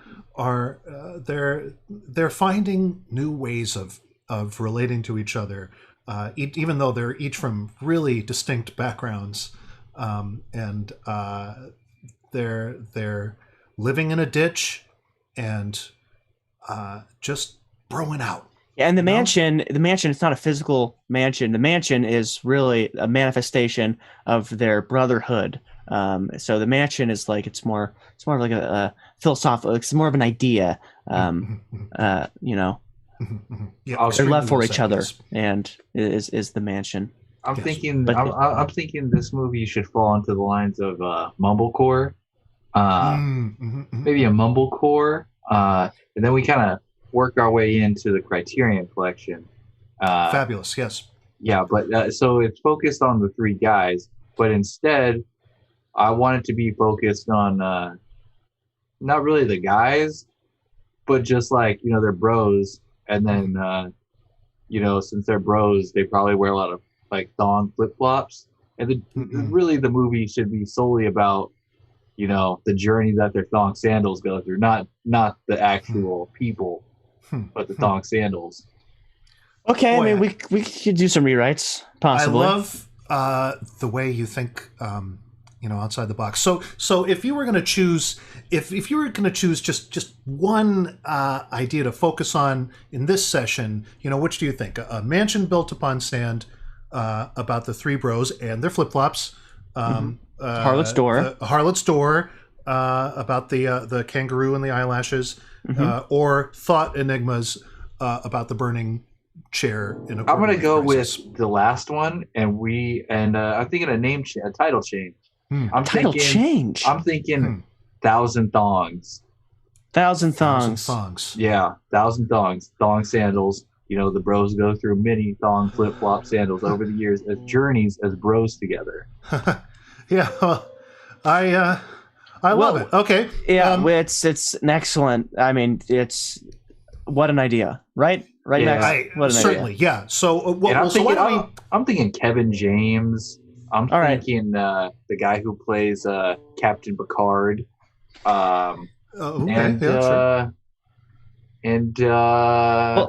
they're finding new ways of relating to each other, even though they're each from really distinct backgrounds. And they're living in a ditch and just broing out. Yeah, and the mansion, it's not a physical mansion. The mansion is really a manifestation of their brotherhood. So the mansion is like it's more of like a philosophical. It's more of an idea. Their love for each other and is the mansion. I'm thinking this movie should fall into the lines of mumblecore, maybe a mumblecore, and then we kind of work our way into the Criterion Collection. Fabulous, yes. Yeah, but so it's focused on the 3 guys, but instead, I want it to be focused on not really the guys, but just like they're bros, and then since they're bros, they probably wear a lot of like thong flip-flops, and really the movie should be solely about the journey that their thong sandals go through, not the actual people, but the thong sandals. Okay. Boy, I mean we could do some rewrites possibly. the way you think, outside the box. So if you were going to choose, if you were going to choose just one idea to focus on in this session, which do you think? A mansion built upon sand, about the three bros and their flip-flops. Harlot's Door. Harlot's Door, about the kangaroo and the eyelashes, or Thought Enigmas, about the burning chair in a I'm going to go crisis. with the last one, and I'm thinking a title change. I'm thinking 1,000 thongs. 1,000 thongs. 1,000 thongs. Yeah, 1,000 thongs. Thong sandals. The bros go through many thong flip-flop sandals over the years as journeys as bros together. Yeah, well, I love it. Okay. Yeah, it's an excellent. I mean, it's what an idea, right? Right, Yeah, Max? What an certainly. idea. Yeah. So, I'm thinking Kevin James. I'm thinking the guy who plays Captain Picard. Well,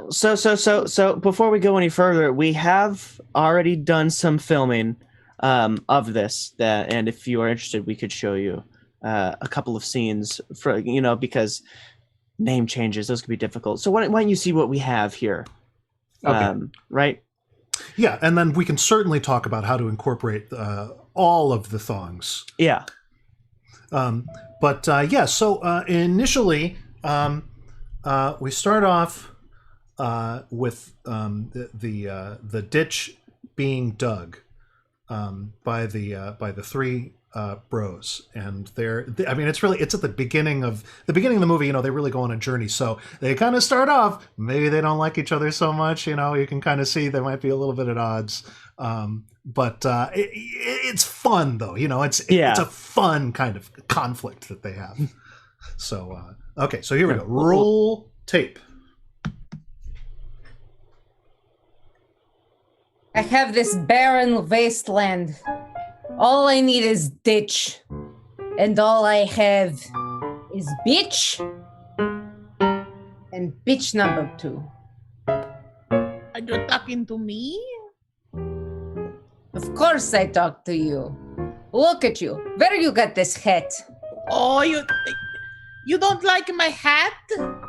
so before we go any further, we have already done some filming of this. And if you are interested, we could show you a couple of scenes for because name changes, those could be difficult. So why don't you see what we have here? Okay. Right. Yeah, and then we can certainly talk about how to incorporate all of the thongs. Yeah. So initially, we start off with the ditch being dug by the three bros, and it's at the beginning of the movie. They really go on a journey, so they kind of start off, maybe they don't like each other so much. You can kind of see they might be a little bit at odds, but it's fun though. It's a fun kind of conflict that they have. So okay, so here we go. Roll tape. I have this barren wasteland. All I need is ditch. And all I have is bitch. And bitch number 2. Are you talking to me? Of course I talk to you. Look at you. Where you got this hat? Oh, you don't like my hat?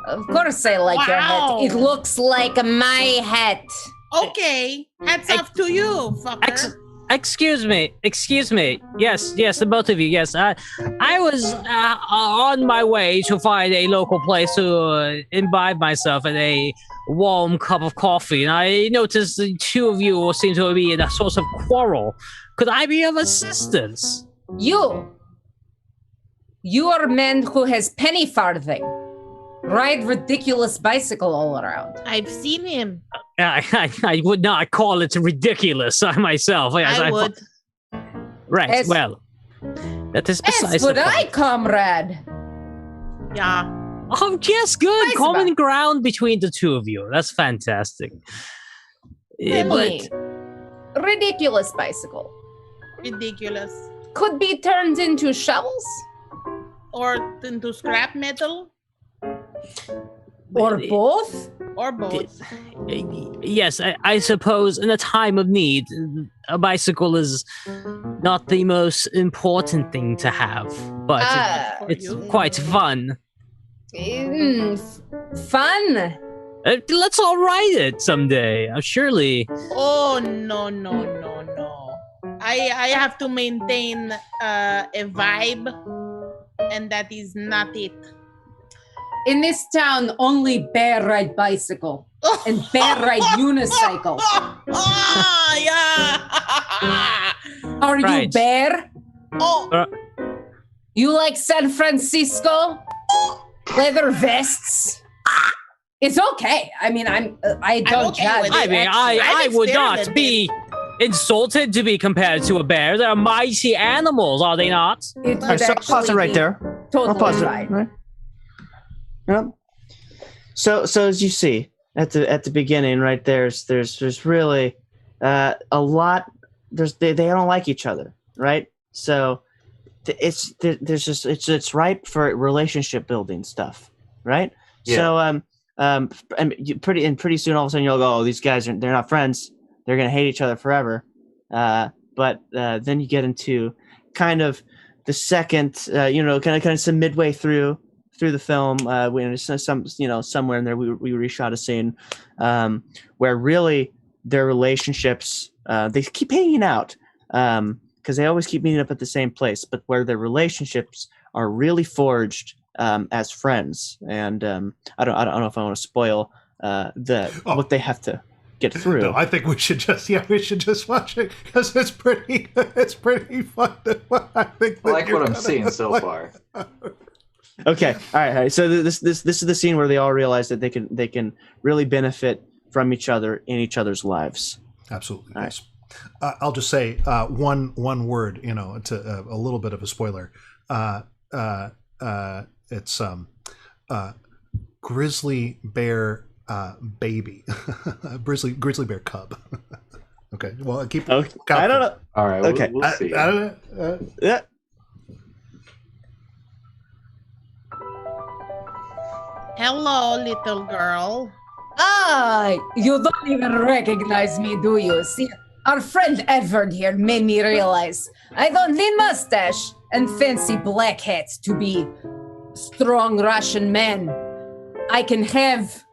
Of course I like your hat. It looks like my hat. Okay. Hats off to you, fucker. Excuse me. Yes, the both of you. Yes, I was on my way to find a local place to imbibe myself in a warm cup of coffee, and I noticed the two of you seem to be in a source of quarrel. Could I be of assistance? You are a man who has penny farthing. Ride ridiculous bicycle all around. I've seen him. I would not call it ridiculous myself. I would. Right, well, that is precisely. As would I, comrade. Yeah. Oh, yes, good. Nice Common ground between the two of you. That's fantastic. Penny. Ridiculous bicycle. Ridiculous. Could be turned into shovels. Or into scrap metal. Or both? Or both. Yes, I suppose in a time of need, a bicycle is not the most important thing to have, but it's quite fun. Fun? Let's all ride it someday, surely. Oh, no. I have to maintain a vibe, and that is not it. In this town, only bear ride bicycle and bear ride unicycle. Oh, yeah. Are Right. you bear? Oh, You like San Francisco? Leather vests? It's okay. I mean, I don't okay judge. with I it. mean, Actually, I I've would not experimented. be insulted to be compared to a bear. They're mighty animals, are they not? It All right, would so pause actually it right be there. Totally I'll pause fine. it. Right. Yep. So as you see at the beginning, right there's really a lot. They don't like each other, right? So it's ripe for relationship building stuff, right? Yeah. So and pretty soon all of a sudden you'll go, oh, these guys they're not friends. They're gonna hate each other forever. But but then you get into kind of the second, kind of some midway through the film, when somewhere in there we reshot a scene where really their relationships, they keep hanging out because they always keep meeting up at the same place, but where their relationships are really forged as friends. And I don't know if I want to spoil what they have to get through. No, I think we should just watch it because it's pretty fun. I think I like what I'm seeing so far. Okay, all right. So this is the scene where they all realize that they can really benefit from each other in each other's lives. Absolutely. All Yes. I'll just say one word. It's a little bit of a spoiler. It's grizzly bear baby, grizzly bear cub. Okay. Well, keep. Okay. I don't know. All right. Okay. We'll see. Yeah. Hello, little girl. You don't even recognize me, do you? See, our friend Edward here made me realize I don't need mustache and fancy black hats to be strong Russian man. I can have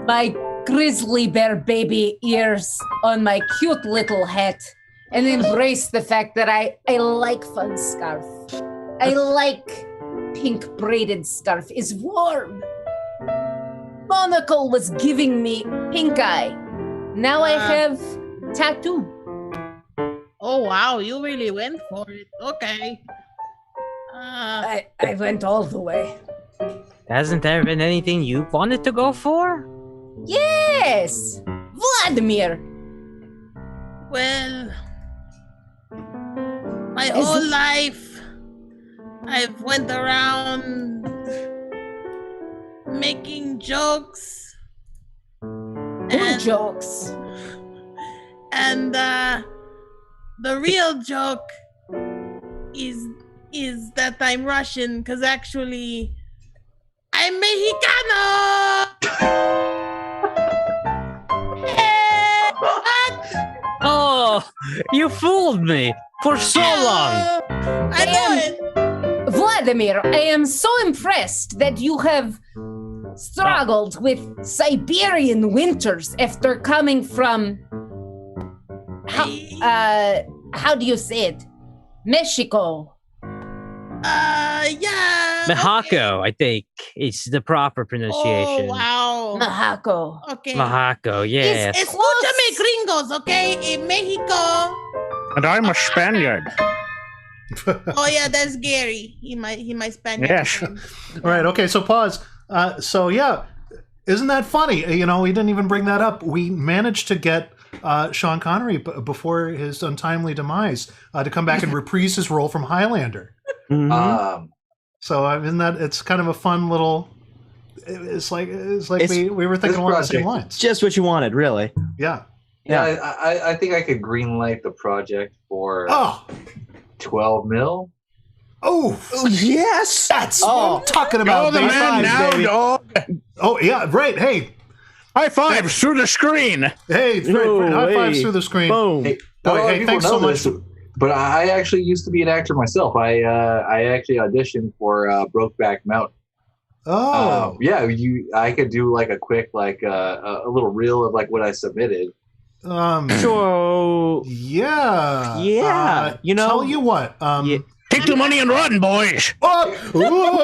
my grizzly bear baby ears on my cute little hat and embrace the fact that I like fun scarf. I like pink braided scarf. It's warm. Monocle was giving me pink eye. Now I have tattoo. Oh wow, you really went for it. Okay. I went all the way. Hasn't there been anything you wanted to go for? Yes! Vladimir! Well, my whole life, I've went around making jokes. Good jokes. And the real joke is that I'm Russian, because actually I'm Mexicano. Oh, you fooled me for so long. I know it. Vladimir, I am so impressed that you have struggled with Siberian winters after coming from how do you say it? Mexico. Yeah. Mexico, I think is the proper pronunciation. Oh, wow. Mexico. Okay. Mexico, yes. Escúchame, gringos, okay? In Mexico. And I'm a Spaniard. Oh yeah, that's Gary. He my Spanish. Yes. All right. Okay. So pause. So yeah, isn't that funny? We didn't even bring that up. We managed to get Sean Connery before his untimely demise to come back and reprise his role from Highlander. Mm-hmm. So isn't that? It's kind of a fun little. It's like we were thinking along the same lines. Just what you wanted, really. Yeah. Yeah. I think I could greenlight the project for 12 mil. Oh yes, that's what I'm talking about. You're the man now, baby. dog. Oh yeah, right. Hey, high fives through the screen. Hey, high fives through the screen. Boom. Hey, Hey, thanks so much. But I actually used to be an actor myself. I actually auditioned for Brokeback Mountain. Oh, yeah. I could do like a quick a little reel of like what I submitted. So yeah. Tell you what. Take the money and run, boys. I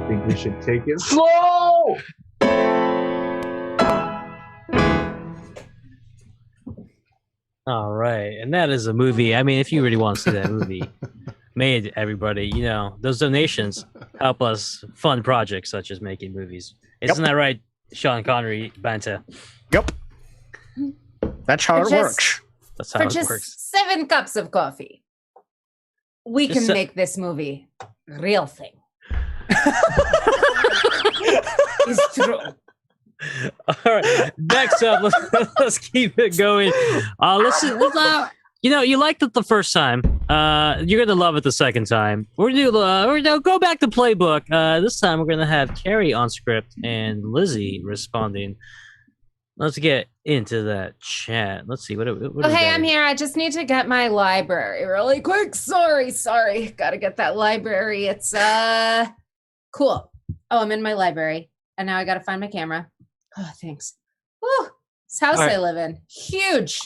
think we should take it slow. All right, and that is a movie. I mean, if you really want to see that movie, made everybody, those donations help us fund projects such as making movies. Isn't that right, Sean Connery, Banta? Yep. That's how it works. That's how it just works. 7 cups of coffee, we can make this movie real thing. It's true. All right. Next up, let's keep it going. You liked it the first time. You're gonna love it the second time. We're gonna go back to playbook. This time we're gonna have Carrie on script and Lizzie responding. Let's get into that chat. Let's see what hey, I'm here. I just need to get my library really quick. Sorry. Gotta get that library. It's cool. Oh, I'm in my library, and now I gotta find my camera. Oh, thanks. Woo, this house I live in, huge.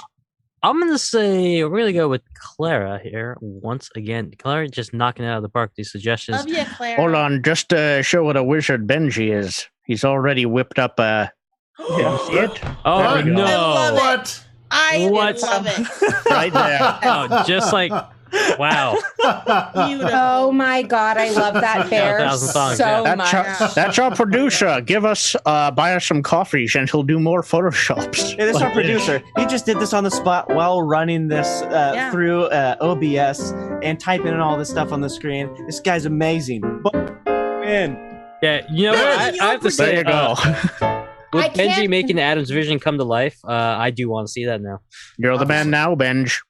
I'm going to say we're going to go with Clara here once again. Clara just knocking it out of the park, these suggestions. Love you, Clara. Hold on, just to show what a wizard Benji is. He's already whipped up a... see it? Oh, no. I love it. I love it. Right there. Oh, just like... Wow. Oh my God, I love that bear so much. That's our producer. Buy us some coffees and he'll do more photoshops. Yeah, that's our producer. He just did this on the spot while running this through OBS and typing in all this stuff on the screen. This guy's amazing. Man. Yeah, you know what? I have to say, there you go. With Benji making Adam's vision come to life, I do want to see that now. You're the man now, Benj.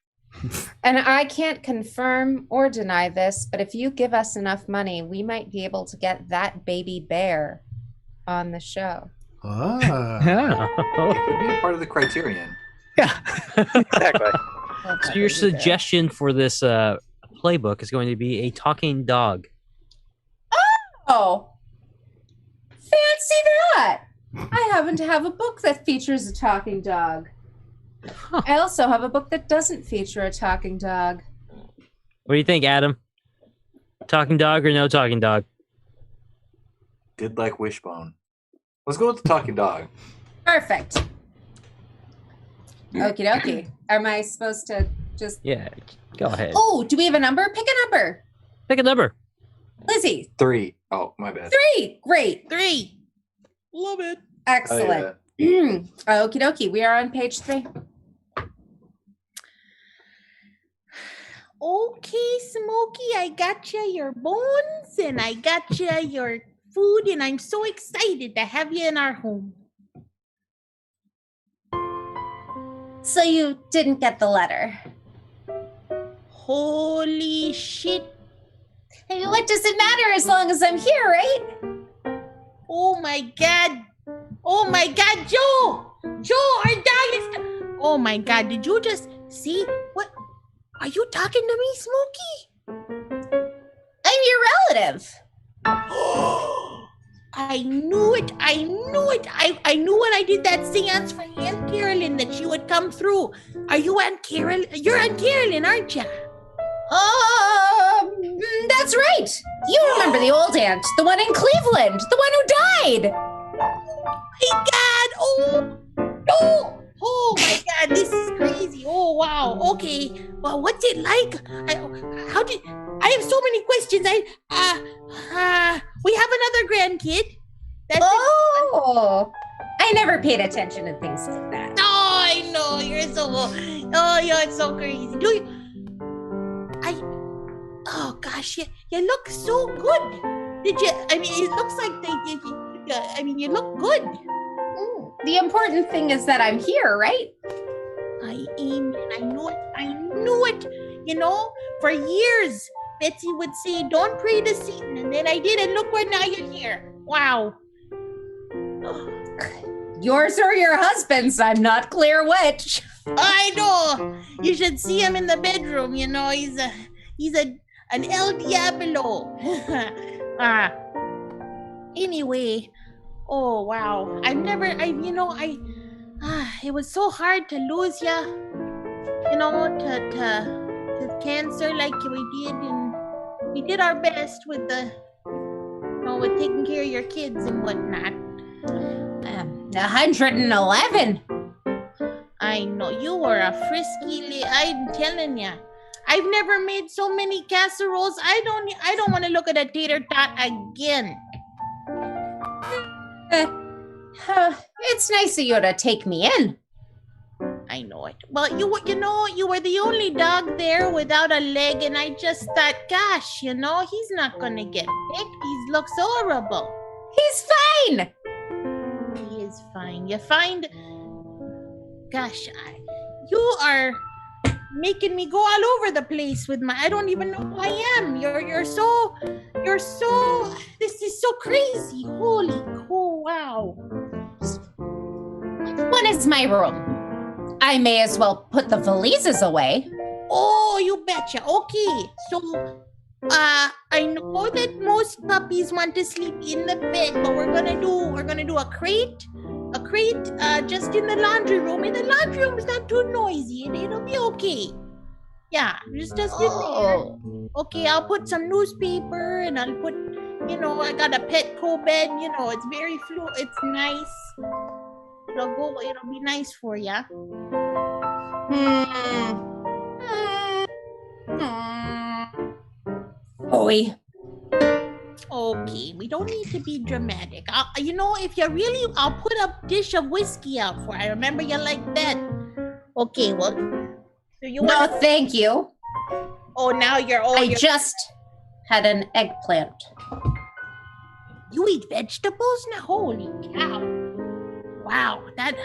And I can't confirm or deny this, but if you give us enough money, we might be able to get that baby bear on the show. Yeah. It could be part of the criterion. Yeah, exactly. So your suggestion for this playbook is going to be a talking dog. Oh, fancy that! I happen to have a book that features a talking dog. Huh. I also have a book that doesn't feature a talking dog. What do you think, Adam? Talking dog or no talking dog? Did like Wishbone. Let's go with the talking dog. Perfect. Okie dokie. Am I supposed to just... Yeah, go ahead. Oh, do we have a number? Pick a number. Pick a number. Lizzie. 3. Oh, my bad. 3. Great. 3. Love it. Excellent. Oh, yeah. Okie dokie. We are on page 3. Okay, Smokey, I got you your bones and I got you your food, and I'm so excited to have you in our home. So you didn't get the letter? Holy shit. Hey, what does it matter as long as I'm here, right? Oh my God. Oh my God, Joe! Joe, our dog is... Oh my God, did you just see? What? Are you talking to me, Smokey? I'm your relative. I knew it. I knew it. I knew when I did that seance for Aunt Carolyn that she would come through. Are you Aunt Carolyn? You're Aunt Carolyn, aren't you? That's right. You remember the old aunt, the one in Cleveland, the one who died. My God! Oh no! Oh my God! This is crazy! Oh wow! Okay. Well, what's it like? I have so many questions. We have another grandkid. I never paid attention to things like that. Oh, I know you're so. Oh, you're so crazy. Do you? Oh gosh, you look so good. Did you? I mean, it looks like you look good. The important thing is that I'm here, right? I knew it. You know, for years, Betsy would say, "Don't pray to Satan," and then I did, and look where now you're here. Wow. Yours or your husband's? I'm not clear which. I know. You should see him in the bedroom. You know, he's an El Diablo. Anyway. Oh wow! It was so hard to lose you, to cancer like we did, and we did our best with with taking care of your kids and whatnot. 111. I know you were a frisky. I'm telling you, I've never made so many casseroles. I don't want to look at a tater tot again. It's nice of you to take me in. I know it. Well, you were the only dog there without a leg, and I just thought, gosh, he's not gonna get picked. He looks horrible. He's fine. He is fine. You find, gosh, making me go all over the place with I don't even know who I am. You're so this is so crazy. Holy cool, wow. Which one is my room? I may as well put the valises away. Oh, you betcha. Okay, so I know that most puppies want to sleep in the bed, but we're gonna do a crate just in the laundry room. And the laundry room is not too noisy, and it'll be okay. Yeah, just in there. Okay, I'll put some newspaper, and I'll put, I got a Petco bed. It's very it's nice. It'll be nice for ya. Oi. Okay, we don't need to be dramatic. If you really, I'll put a dish of whiskey out for you. I remember you like that. Okay, well, so you No, thank you. Oh, now you're I just had an eggplant. You eat vegetables now? Holy cow! Wow, that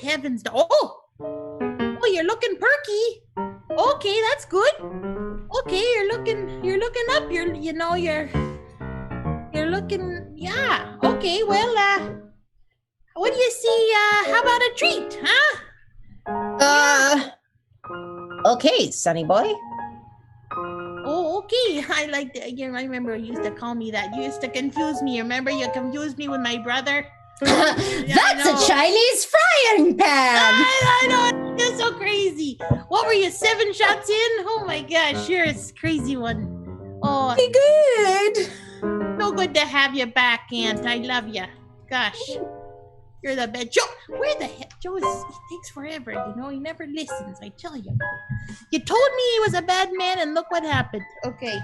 heavens! Oh, you're looking perky. Okay, that's good. Okay, you're looking up. You're looking. Yeah. Okay. Well, what do you see? How about a treat, huh? Okay, Sonny boy. Oh, okay. I like that. I remember you used to call me that. You used to confuse me. Remember, you confused me with my brother. That's a Chinese frying pan. I know. You're so crazy. What were you, 7 shots in? Oh my gosh, you're a crazy one. Oh, be good. So good to have you back, Aunt. I love you. Gosh, you're the best. Joe, where the heck? Joe he takes forever. He never listens. I tell you. You told me he was a bad man, and look what happened. Okay,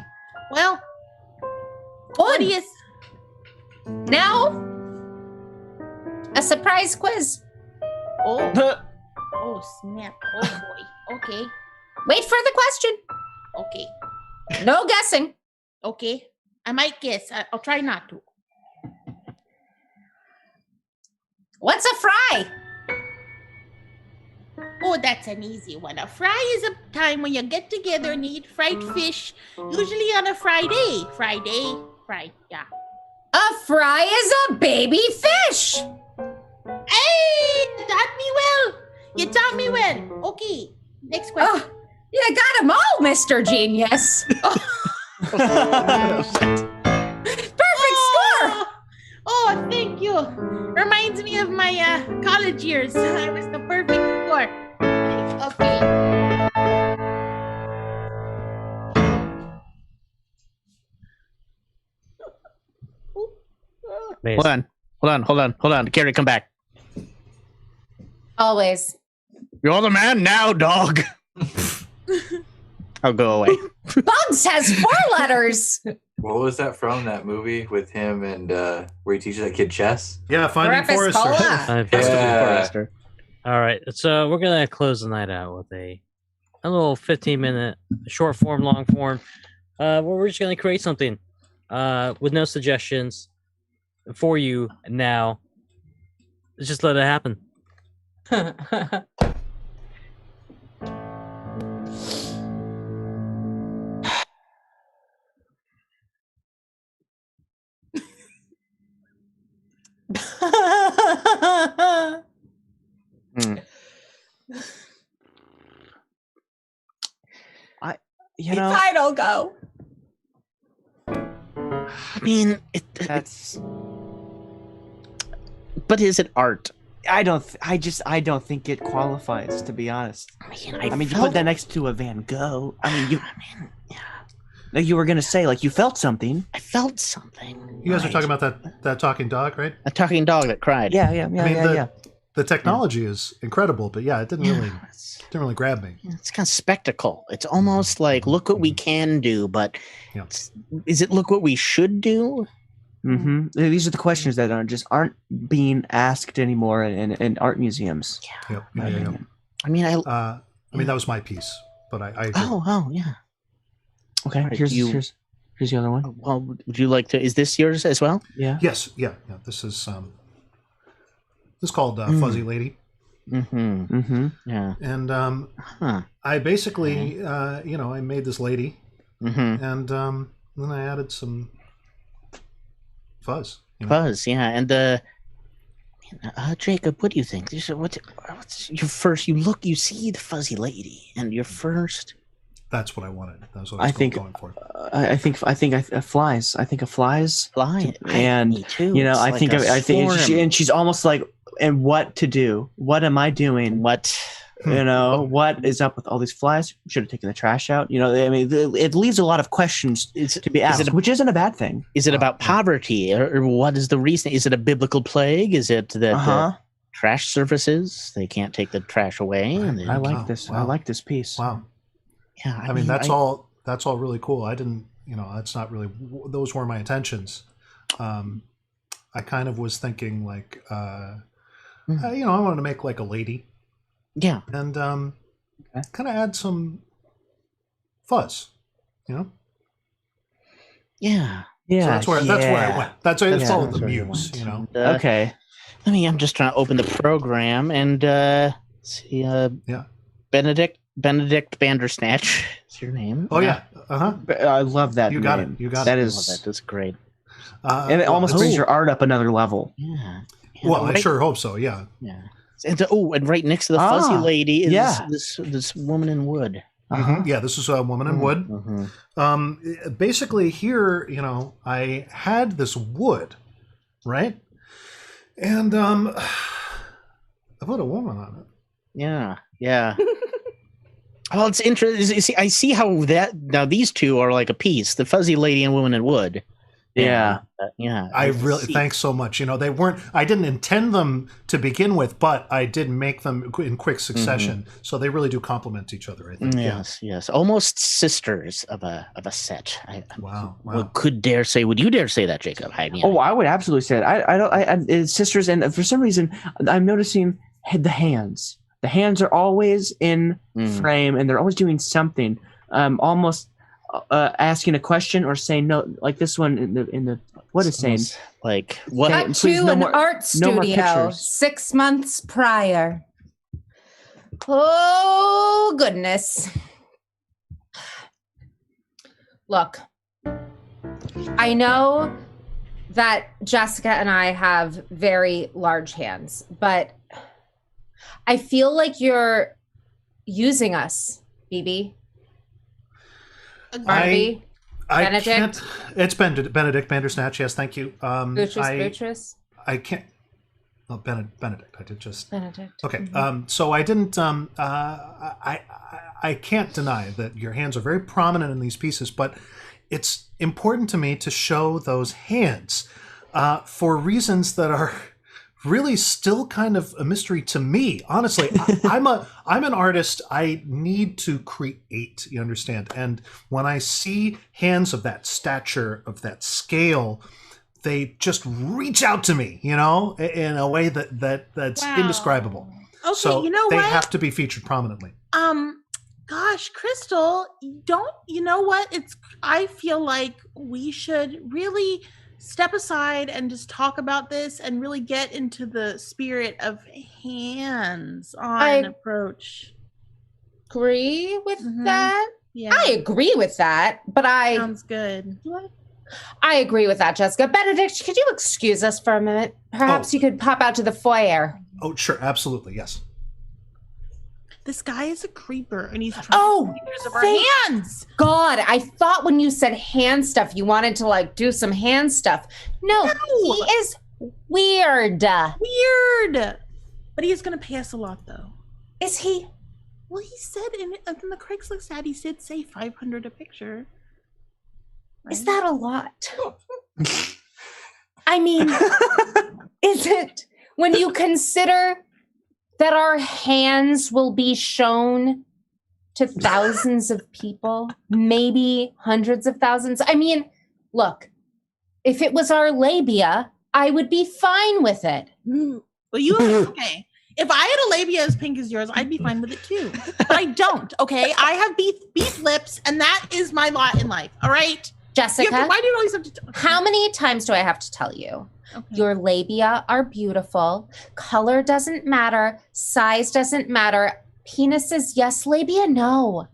well, what do you? Now, a surprise quiz. Oh, oh snap! Oh boy. Okay. Wait for the question. Okay. No guessing. Okay. I might guess. I'll try not to. What's a fry? Oh, that's an easy one. A fry is a time when you get together and eat fried fish, usually on a Friday. Friday, yeah. A fry is a baby fish. Hey, you taught me well. Okay, next question. Oh, you got them all, Mr. Genius. Perfect score. Oh, thank you. Reminds me of my college years. I was the perfect score. Okay. Hold on. Carrie, come back. Always. You're the man now, dog. I'll go away. Bugs has 4 letters. What was that from? That movie with him and where he teaches that kid chess? Yeah, Finding Forrester. Forrester. All right, so we're gonna close the night out with a little 15-minute short form, long form. Where we're just gonna create something with no suggestions for you now. Just let it happen. Title go. I mean, but is it art? I don't think it qualifies, to be honest. I mean, you put that next to a Van Gogh. Like you were gonna say, like you felt something. I felt something. You guys are talking about that talking dog, right? A talking dog that cried. Yeah. The technology is incredible, but yeah, it didn't really grab me. It's kind of spectacle. It's almost like look what we can do, but is it look what we should do? Mm-hmm. These are the questions that aren't being asked anymore in art museums. Yeah. Yeah. I mean, that was my piece, but I agree. Oh, yeah. Okay, right, here's the other one. Well, would you like to? Is this yours as well? Yeah. Yes. Yeah. This is called Fuzzy Lady. Yeah. And I basically, I made this lady, and then I added some fuzz. Fuzz, yeah. And Jacob, what do you think? What's your first? You see the fuzzy lady, and your first. That's what I wanted. That's what I was going for. I think flies. I think of flies. Fly, and me too. I think she's almost like, and what to do? What am I doing? What? What is up with all these flies? Should have taken the trash out. It leaves a lot of questions to be asked, which isn't a bad thing. Is it about poverty, or what is the reason? Is it a biblical plague? Is it that the trash services, they can't take the trash away? I like this. Wow. I like this piece. Wow. Yeah, I mean that's all really cool. I didn't, that's not really, those were my intentions. I kind of was thinking like, I wanted to make like a lady. Yeah. And kind of add some fuzz, Yeah. Yeah. So that's where I went. It's all the muse, Okay. I'm just trying to open the program and see. Benedict Bandersnatch is your name. Oh yeah. I love that. You got it. You got it. That is. That's great. And it almost brings your art up another level. Yeah. Well, I sure hope so. Yeah. Yeah. And right next to the fuzzy lady is this woman in wood. Yeah, this is a woman in wood. Basically, here, I had this wood, right? And I put a woman on it. Yeah. Well, it's interesting. I see how now these two are like a piece: the fuzzy lady and woman in wood. Yeah. I really thanks so much. They weren't. I didn't intend them to begin with, but I did make them in quick succession, so they really do complement each other. I think. Yes. Almost sisters of a set. Wow. Would you dare say that, Jacob? I would absolutely say it. I don't. It's sisters, and for some reason, I'm noticing the hands. The hands are always in frame, and they're always doing something. Almost. Asking a question or saying no, like this one in the what is saying like what? Cut to an art studio 6 months prior. Oh goodness! Look, I know that Jessica and I have very large hands, but I feel like you're using us, BB. I can't. It's Benedict Bandersnatch. Yes, thank you. Beatrice. I can't. Oh, Benedict. I did just. Benedict. Okay. So I didn't. I can't deny that your hands are very prominent in these pieces, but it's important to me to show those hands for reasons that are really still kind of a mystery to me. Honestly, I'm an artist. I need to create, you understand? And when I see hands of that stature, of that scale, they just reach out to me, in a way that's indescribable. Okay, so they what? have to be featured prominently. Gosh, Crystal, you know what? I feel like we should really step aside and just talk about this and really get into the spirit of hands-on approach. Agree with that? Yeah. I agree with that, but sounds good. What? I agree with that, Jessica. Benedict, could you excuse us for a minute? Perhaps you could pop out to the foyer. Oh, sure, absolutely, yes. This guy is a creeper, and he's trying to take pictures of our hands. God, I thought when you said hand stuff, you wanted to do some hand stuff. No, he is weird. Weird. But he's going to pay us a lot, though. Is he? Well, he said in the Craigslist ad, he did say $500 a picture. Right? Is that a lot? I mean, is it when you consider that our hands will be shown to thousands of people, maybe hundreds of thousands? I mean, look, if it was our labia, I would be fine with it. Well, okay. If I had a labia as pink as yours, I'd be fine with it too. But I don't, okay? I have beef lips, and that is my lot in life, all right? Jessica, why do you always have to... How many times do I have to tell you Okay. Your labia are beautiful. Color doesn't matter. Size doesn't matter. Penises, yes. Labia, no.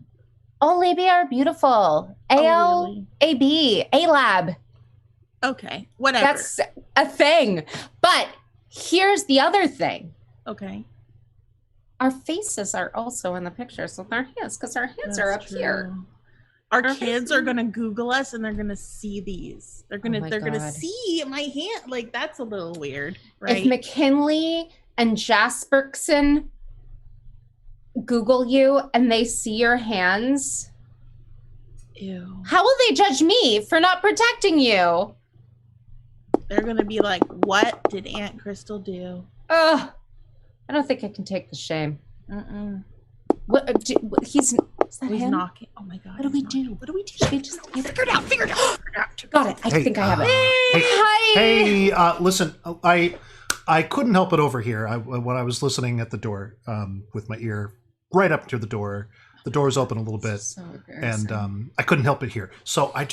All labia are beautiful. AL, really? AB, A-lab. Okay, whatever. That's a thing. But here's the other thing. Okay. Our faces are also in the picture, so they're his, because our heads are up here. Our kids are gonna Google us and they're gonna see these. They're gonna see my hand. Like, that's a little weird, right? If McKinley and Jasperson Google you and they see your hands, ew. How will they judge me for not protecting you? They're gonna be like, "What did Aunt Crystal do?" Ugh, I don't think I can take the shame. He's knocking. Oh my god! What do we do? What do we do? Should we just figure it out? Got it. I think I have it. Hi. Hey, listen, I couldn't help it over here. When I was listening at the door, with my ear right up to the door. The door's open a little bit, so and I couldn't help it here. So I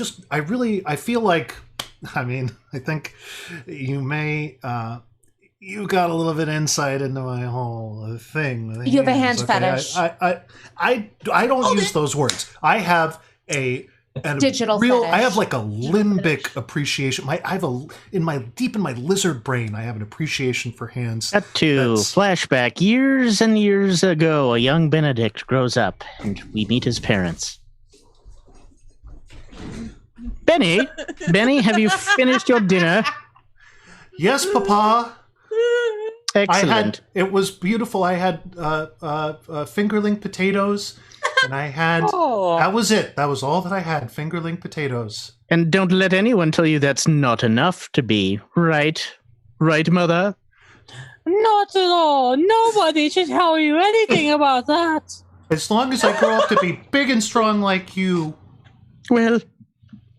feel like, I mean, I think you may, you got a little bit insight into my whole thing. You have a hand fetish. I don't use those words. I have digital fetish. I have like a limbic appreciation. Deep in my lizard brain, I have an appreciation for hands. Cut to flashback years and years ago. A young Benedict grows up, and we meet his parents. Benny, have you finished your dinner? Yes, Papa. Excellent. It was beautiful. I had fingerling potatoes. And I had, that was it. That was all that I had, fingerling potatoes. And don't let anyone tell you that's not enough to be, right? Right, Mother? Not at all. Nobody should tell you anything about that. As long as I grow up to be big and strong like you. Well,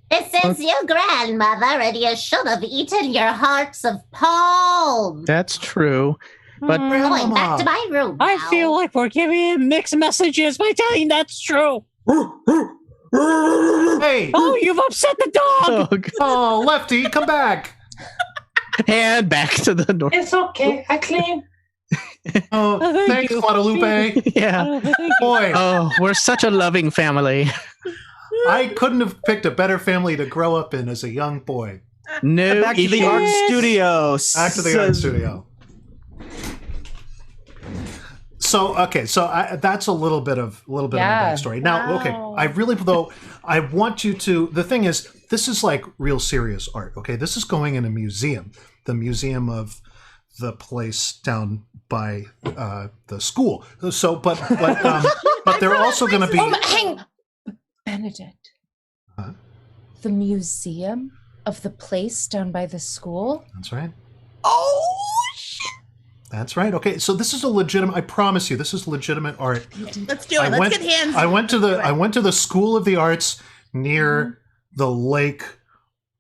this is your grandmother, and you should have eaten your hearts of palm. That's true. But we're going back to my room now. I feel like we're giving mixed messages by telling that's true. Hey! Oh, you've upset the dog! Oh, Lefty, come back! And back to the door. It's okay, I clean. Oh, thanks, Guadalupe. Yeah. Boy. Oh, we're such a loving family. I couldn't have picked a better family to grow up in as a young boy. No, back to the art studio. Back to the art studio. So that's a little bit of a backstory. Now, okay, I want you to. The thing is, this is like real serious art. Okay, this is going in a museum, the museum of the place down by the school. So, but they're also going to be. Hang, Benedict. Huh? The museum of the place down by the school. That's right. Oh. That's right. Okay, so this is a legitimate. I promise you, this is legitimate art. Let's do it. Let's get hands. I went to the School of the Arts near the lake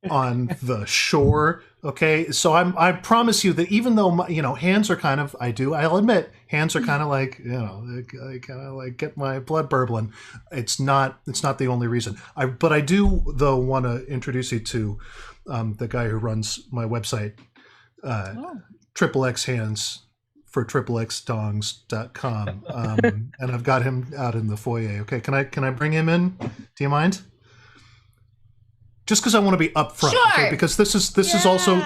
on the shore. Okay, so I promise you that even though hands are kind of, I'll admit, hands are kind of like they kind of like get my blood burbling. It's not the only reason. But I do though want to introduce you to the guy who runs my website. XXX hands for XXXdongs.com. And I've got him out in the foyer. Okay, can I bring him in? Do you mind? Just because I want to be upfront, sure. Okay? Because this is also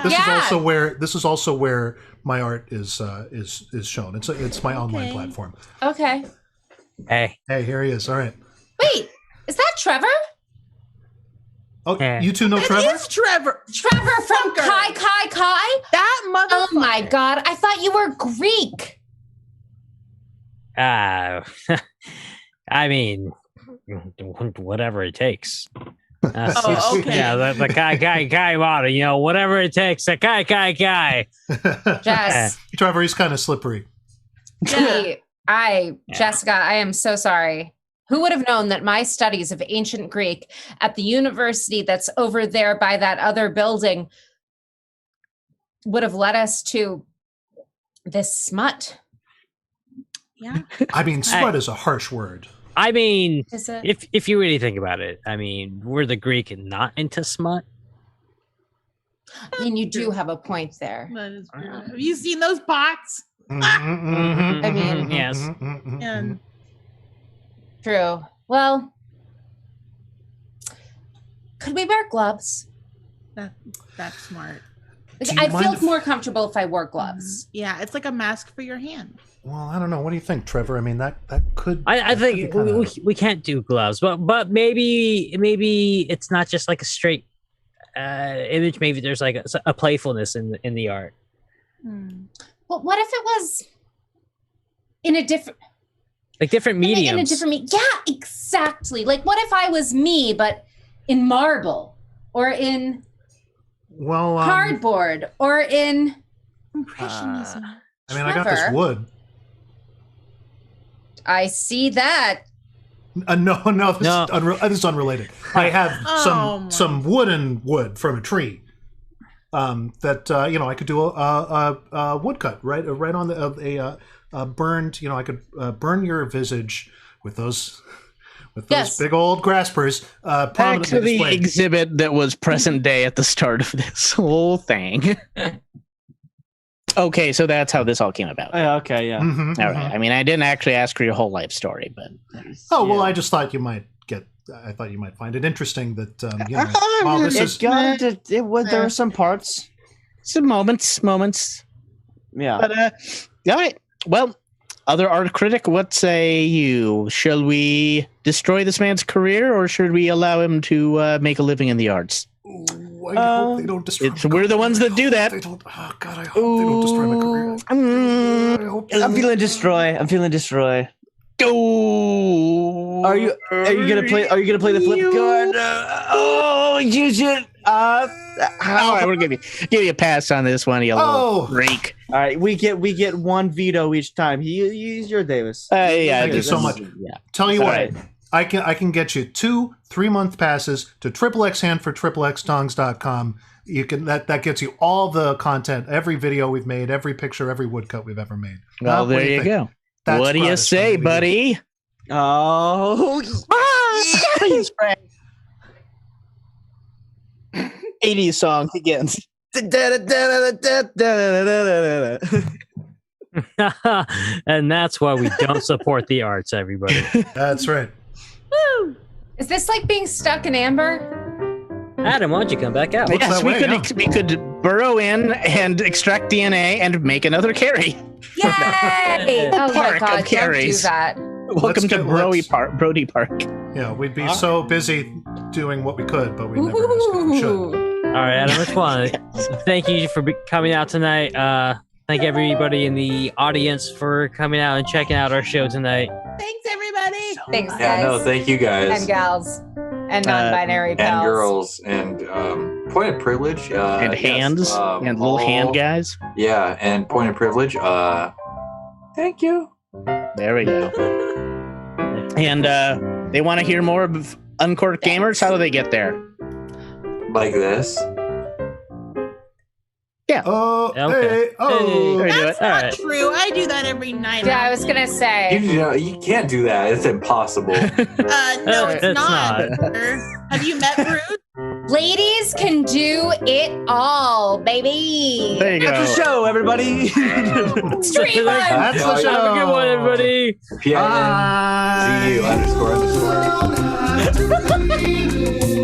where my art is shown. It's my online platform. Okay. Hey, here he is. All right. Wait, is that Trevor? Oh, you two know Trevor? It is Trevor. Trevor from Kai. That motherfucker. Oh my god, I thought you were Greek. I mean, whatever it takes. Okay. Yeah, the Kai model, whatever it takes, the Kai. Jess. Trevor, he's kind of slippery. Jessica, I am so sorry. Who would have known that my studies of ancient Greek at the university that's over there by that other building would have led us to this smut? Yeah. I mean, smut is a harsh word. I mean, Is it? if you really think about it, I mean, we're the Greek and not into smut. I mean, you do have a point there. That is true. Have you seen those pots? I mean, yes. And true. Well, could we wear gloves? that's smart. Like, I'd feel more comfortable if I wore gloves. Yeah, it's like a mask for your hand. Well, I don't know. What do you think, Trevor? I mean, that could. I think we can't do gloves, but maybe it's not just like a straight image. Maybe there's like a playfulness in the art. Well, what if it was in a different mediums? In a different yeah, exactly. Like, what if I was me, but in marble or in cardboard or in impressionism? I mean, I got this wood. I see that. No, this is unrelated. I have some wooden wood from a tree. That I could do a woodcut right on the burned. I could burn your visage with those big old graspers. Back to the exhibit that was present day at the start of this whole thing. Okay, so that's how this all came about. Okay, yeah. All right. I mean, I didn't actually ask for your whole life story, but well, I just thought you might find it interesting that there were some parts, some moments. Yeah. But all right. Well, other art critic, what say you? Shall we destroy this man's career, or should we allow him to make a living in the arts? I hope they don't destroy. We're the ones that do that. They don't. Oh God, I hope they don't destroy my career. I'm feeling destroy. Go. Are you gonna play the flip card? You should. All right, we're gonna give you a pass on this one. You little freak. All right, we get one veto each time. Use your Davis. Thank you so much. Yeah. Tell you what. Right. I can get you 2 3-month passes to XXXhand for XXXtongs.com. You can that gets you all the content, every video we've made, every picture, every woodcut we've ever made. Well, there you go. What do you say, buddy? Oh, 80s song begins. And that's why we don't support the arts, everybody. That's right. Woo! Is this like being stuck in amber? Adam, why don't you come back out? Yes, we could burrow in and extract DNA and make another Carrie. Yay! Oh my God, don't do that. Welcome to Brody Park. Yeah, we'd be so busy doing what we could, but we never asked if we should. All right, Adam, which one? Thank you for coming out tonight. Thank everybody in the audience for coming out and checking out our show tonight. Thanks, everybody. Thanks, guys. Yeah, no, thank you guys. And gals. And non-binary pals. And girls. And point of privilege. And hands. And little hand guys. Yeah, and point of privilege. Thank you. There we go. And they want to hear more of Uncorked Gamers? How do they get there? Like this. Yeah. Okay. That's not true. I do that every night. Yeah, I was gonna say. You can't do that. It's impossible. No, it's not. Have you met Ruiz? Ladies can do it all, baby. There you go. That's the show, everybody. Stream on. That's the show. Have a good one, everybody. PIN. CU __.